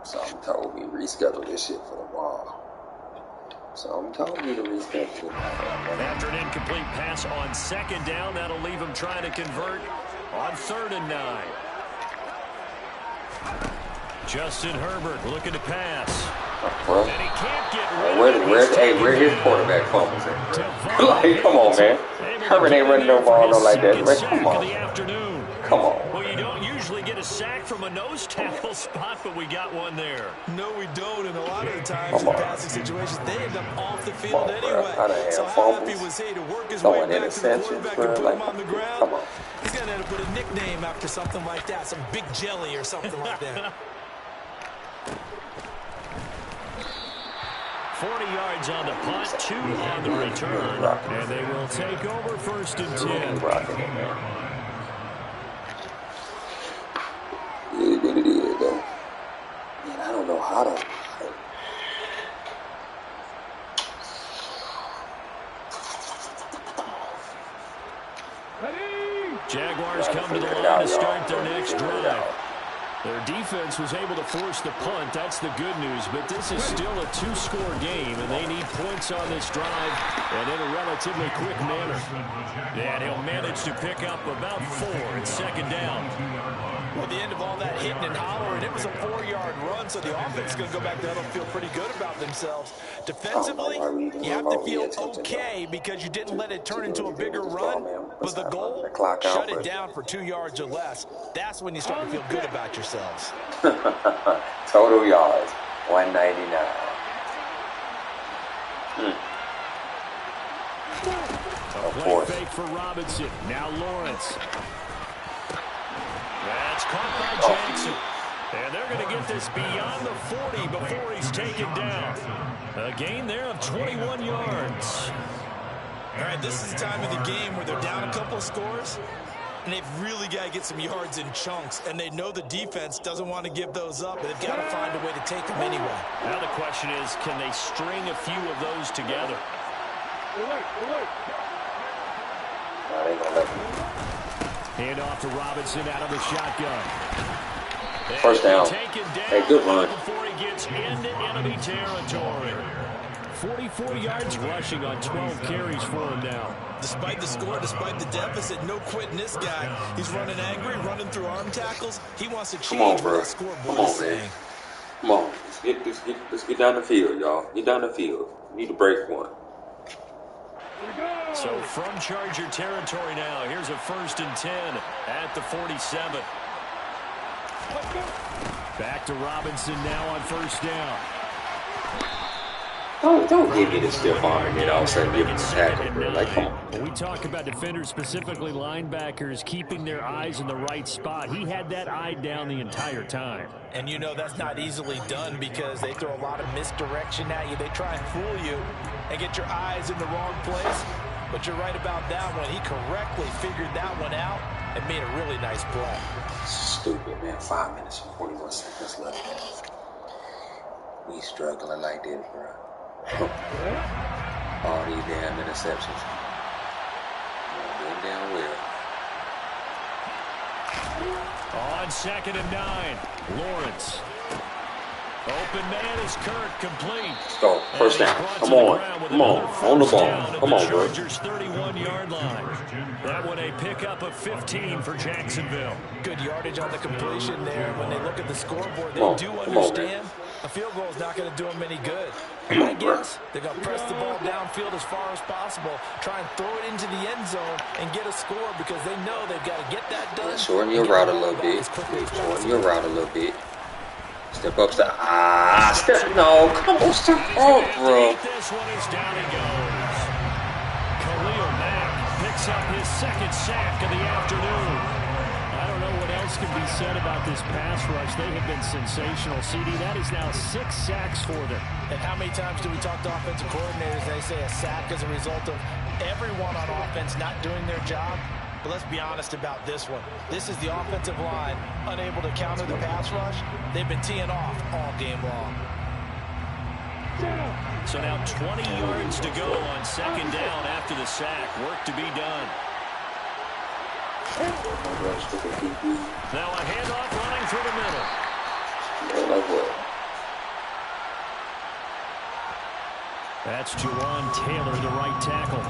Something told me reschedule this shit for tomorrow. Something told me to reschedule it. After an incomplete pass on second down, that'll leave him trying to convert on 3rd and 9. Justin Herbert looking to pass. And he can't get rid of it. Where his quarterback fumbles at? Like, come on, man. Herbert ain't running no ball no like that. Like, come on. Come on. Well, you don't usually get a sack from a nose tackle spot, but we got one there. No, we don't. And a lot of the times in passing situations, they end up off the field anyway. So how happy was he to work his way back to the quarterback and put him on the ground? He's going to end up with a nickname after something like that, some Big Jelly or something like that. 40 yards on the punt, 2 on the return, and they will take over 1st and 10. It is what it is, though. Man, I don't know how to. Jaguars come to the line to start their next drive. Their defense was able to force the punt. That's the good news. But this is still a 2-score game, and they need points on this drive and in a relatively quick manner. And he'll manage to pick up about 4 at 2nd down. Well, at the end of all that hitting and hollering, it was a 4-yard run, so the offense is going to go back there and feel pretty good about themselves. Defensively, you have to feel okay because you didn't let it turn into a bigger run, but the goal, shut it down for 2 yards or less. That's when you start to feel good about yourselves. Total yards, 199. Of course. Fake for Robinson. Now Lawrence. That's caught by Jackson. And they're going to get this beyond the 40 before he's taken down. A gain there of 21 yards. All right, this is the time of the game where they're down a couple of scores, and they've really got to get some yards in chunks, and they know the defense doesn't want to give those up, but they've got to find a way to take them anyway. Now the question is, can they string a few of those together? Hand off to Robinson out of the shotgun. First down. Hey, good run. Before he gets into enemy territory. 44 yards rushing on 12 carries for him now. Despite the score, despite the deficit, no quitting this guy. He's running angry, running through arm tackles. He wants to change what the scoreboard is saying. Come on, let's get down the field, y'all. Get down the field. We need to break one. So from Charger territory now, here's a 1st and 10 at the 47. Back to Robinson now on 1st down. Don't give me the stiff arm and then all of a sudden give him a tackle, bro. Like, come on. When we talk about defenders, specifically linebackers, keeping their eyes in the right spot, he had that eye down the entire time. And you know that's not easily done because they throw a lot of misdirection at you. They try and fool you and get your eyes in the wrong place. But you're right about that one. He correctly figured that one out and made a really nice play. Stupid, man. 5 minutes and 41 seconds left. We struggling like this, bro. All these damn interceptions. Going down well. On 2nd and 9, Lawrence. Open man is Kirk, complete. Let's go. First down. Come on. Come on. On the ball. Come on, bro. Chargers 31-yard line. That one a pickup of 15 for Jacksonville. Good yardage on the completion there. When they look at the scoreboard, they do understand a field goal is not going to do them any good. I guess they're going to press the ball downfield as far as possible, try and throw it into the end zone and get a score because they know they've got to get that done. Shorten your route a little bit. Shorten your route a little bit. Step up, step. No, come on, step up, bro. This one is down and goes. Khalil Mack picks up his 2nd sack of the afternoon. I don't know what else can be said about this pass rush. They have been sensational. CD, that is now 6 sacks for them. And how many times do we talk to offensive coordinators? They say a sack is a result of everyone on offense not doing their job. But let's be honest about this one. This is the offensive line unable to counter the pass rush. They've been teeing off all game long. So now 20 yards to go on 2nd down after the sack. Work to be done. Now a handoff running through the middle. That's Jawan Taylor, the right tackle.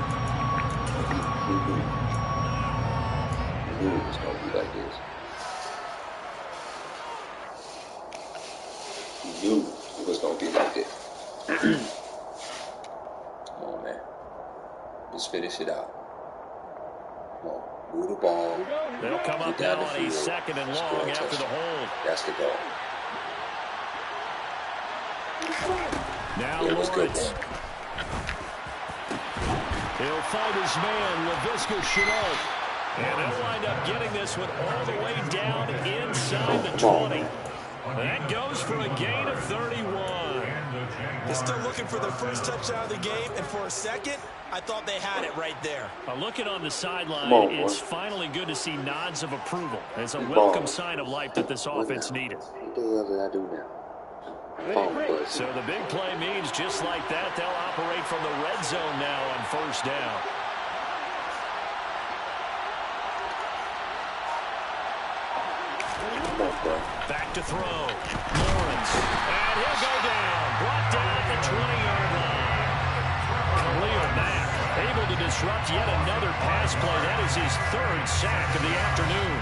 It's going to be like this. You knew it was going to be like this. Come on, man. Let's finish it out. Come on. Move the ball. They'll come up now on a 2nd and long after the hold. That's the goal. Now Lawrence. He'll find his man, LaVisca Chenault. And they'll wind up getting this one all the way down inside the 20. That goes for a gain of 31. They're still looking for their first touchdown of the game, and for a second, I thought they had it right there. Looking on the sideline, it's finally good to see nods of approval. It's a welcome sign of life that this offense needed. What the hell did I do now? So the big play means just like that, they'll operate from the red zone now on 1st down. Back to throw. Lawrence. And he'll go down. Brought down at the 20-yard line. Khalil Mack able to disrupt yet another pass play. That is his 3rd sack of the afternoon.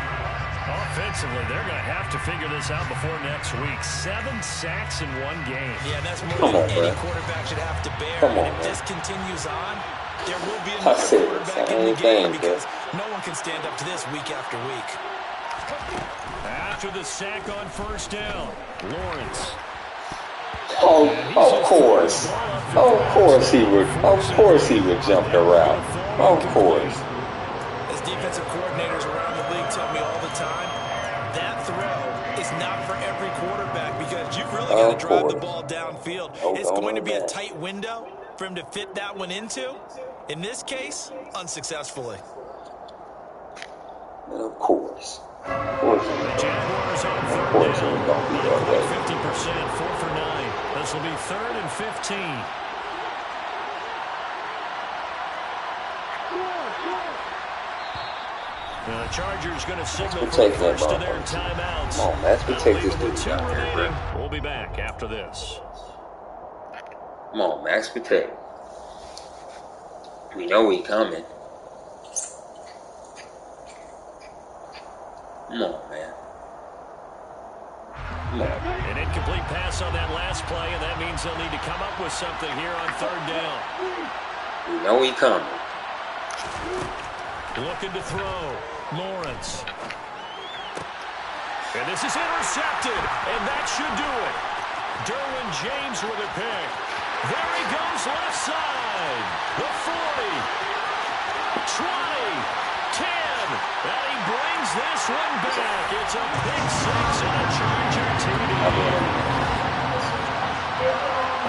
Offensively, they're going to have to figure this out before next week. 7 sacks in one game. Yeah, that's more than any quarterback should have to bear. And if this continues on, there will be another quarterback in the game because no one can stand up to this week after week. After the sack on 1st down, Lawrence. Oh, of course. Of course he would. Of course he would jump the route. Of course. As defensive coordinators around the league tell me all the time, that throw is not for every quarterback because you've really got to drive the ball downfield. It's going to be a tight window for him to fit that one into. In this case, unsuccessfully. And of course. The Jaguars on 3rd down. 50%, 4 for 9. This will be 3rd and 15. Now the Chargers going to signal for the first of their timeouts. Come on, let's take this dude down here, bro. We'll be back after this. Come on, Max Protect. We know he coming. Come on, man. Come on. An incomplete pass on that last play, and that means they'll need to come up with something here on 3rd down. We know he coming. Looking to throw. Lawrence. And this is intercepted, and that should do it. Derwin James with a pick. There he goes left side. The 40. And he brings this one back. It's a pick six and a Charger TD.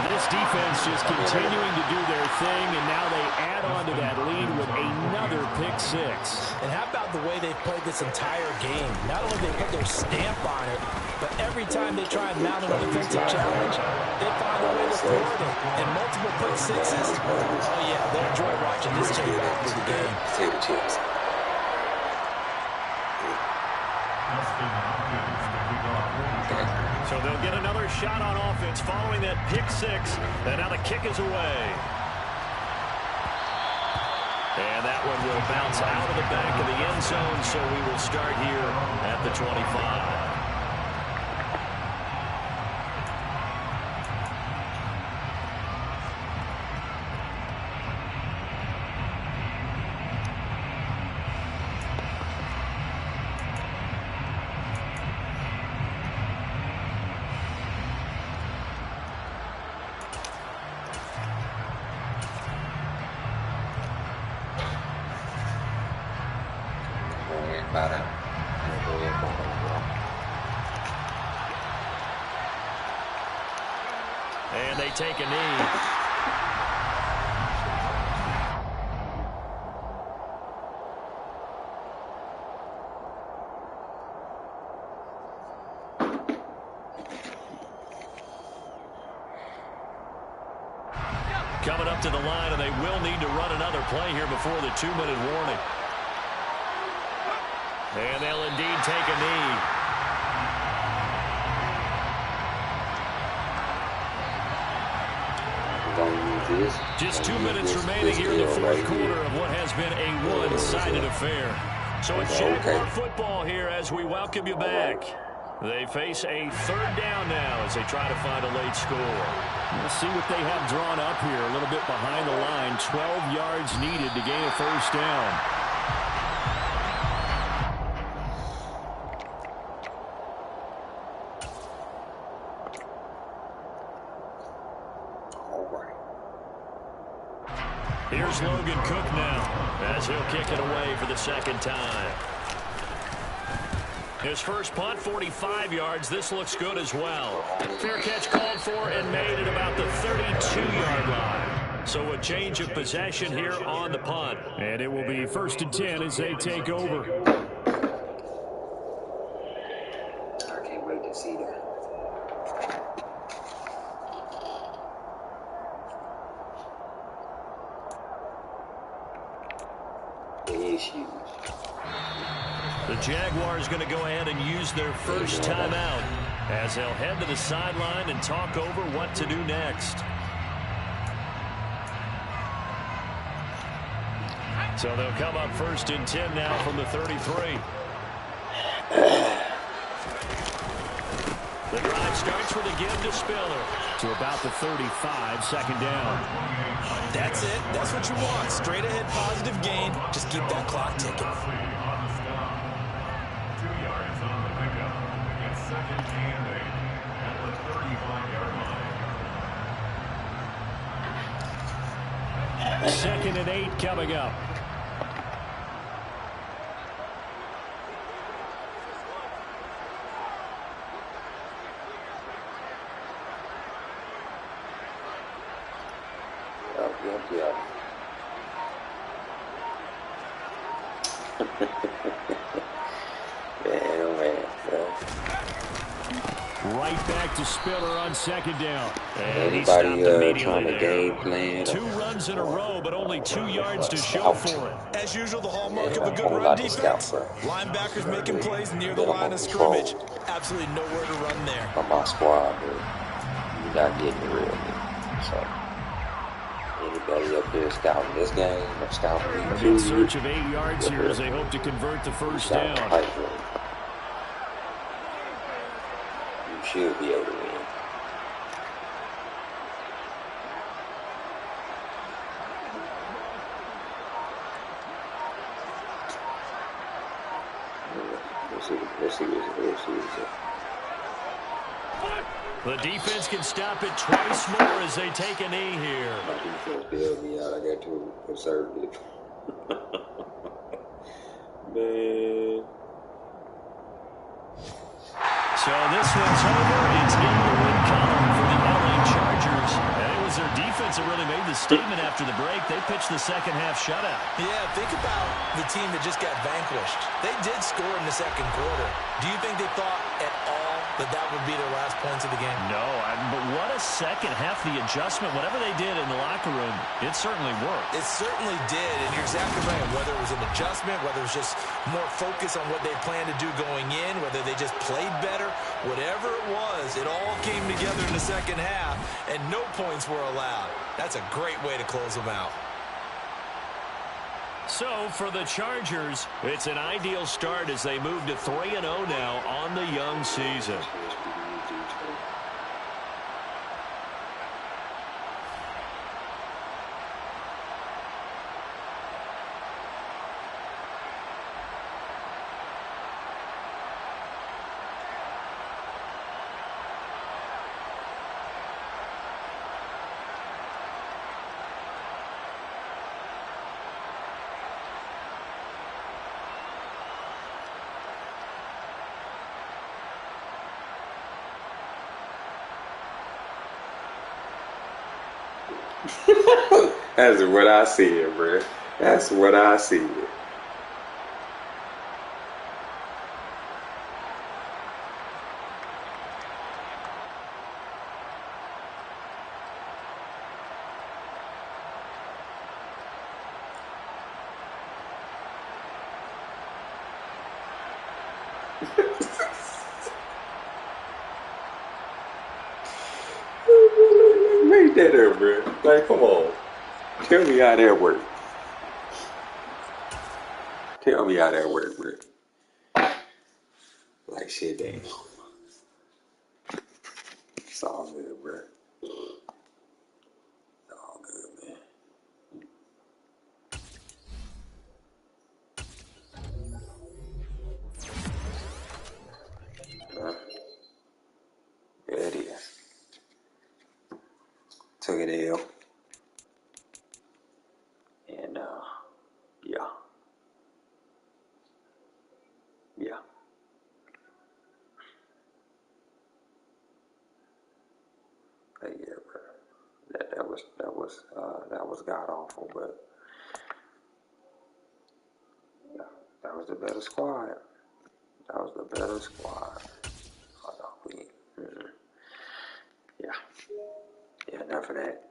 This defense just continuing to do their thing, and now they add on to that lead with another pick six. And how about the way they've played this entire game? Not only they put their stamp on it, but every time they try and mount an offensive challenge, they find a way to thwart it. And multiple pick sixes. Oh, yeah, they'll enjoy watching this tape after the game. Potato chips. So they'll get another shot on offense following that pick six. And now the kick is away. And that one will bounce out of the back of the end zone, so we will start here at the 25. And they take a knee. Coming up to the line, and they will need to run another play here before the 2-minute warning. And they'll indeed take a knee. Just 2 minutes remaining here in the fourth quarter of what has been a one-sided affair. So it's Jaguar football here as we welcome you back. They face a third down now as they try to find a late score. We'll see what they have drawn up here. A little bit behind the line. 12 yards needed to gain a first down. Here's Logan Cook now as he'll kick it away for the second time. His first punt, 45 yards. This looks good as well. Fair catch called for and made at about the 32-yard line. So a change of possession here on the punt. And it will be 1st and 10 as they take over. I can't wait to see that. The Jaguars going to go ahead and use their first timeout as they'll head to the sideline and talk over what to do next. So they'll come up 1st and 10 now from the 33. The drive starts with a give to Spiller. To about the 35, second down. That's it. That's what you want. Straight ahead positive gain. Just keep that clock ticking. 2 yards on the pickup. It's 2nd and 8 at the 35-yard line. 2nd and 8 coming up. Yeah. Right back to Spiller on 2nd down. And anybody trying to game plan? 2 runs in a row, but only 2 yards to show for it. As usual, the hallmark of a good run defense. Linebackers making plays near the line of scrimmage. Absolutely nowhere to run there. On my squad, you're not getting the real deal. So anybody up there scouting this game or scouting in search of 8 yards here as they hope to convert the first down. You should be able to win. Let's see what's up. The defense can stop it twice more as they take a knee here. My defense bailed me out. I got too conservative. Man. So this one's over. It's in the win column for the LA Chargers. And it was their defense that really made the statement after the break. They pitched the second half shutout. Yeah, think about the team that just got vanquished. They did score in the second quarter. Do you think they thought at all that that would be their last points of the game? No, but what a second half. The adjustment, whatever they did in the locker room, it certainly worked. It certainly did, and you're exactly right. Whether it was an adjustment, whether it was just more focus on what they planned to do going in, whether they just played better, whatever it was, it all came together in the second half, and no points were allowed. That's a great way to close them out. So for the Chargers, it's an ideal start as they move to 3-0 now on the young season. That's what I see it, bro. That's what I see it. Make that up, bro. Like, come on. Tell me how that works. Tell me how that works, bro. Like, shit, damn. It's all good, bro. It's all good, man. There it is. Took it ill. And, yeah. Yeah. But yeah, bro. That was god awful, but yeah, that was the better squad. That was the better squad. Hold on, yeah. Yeah, enough of that.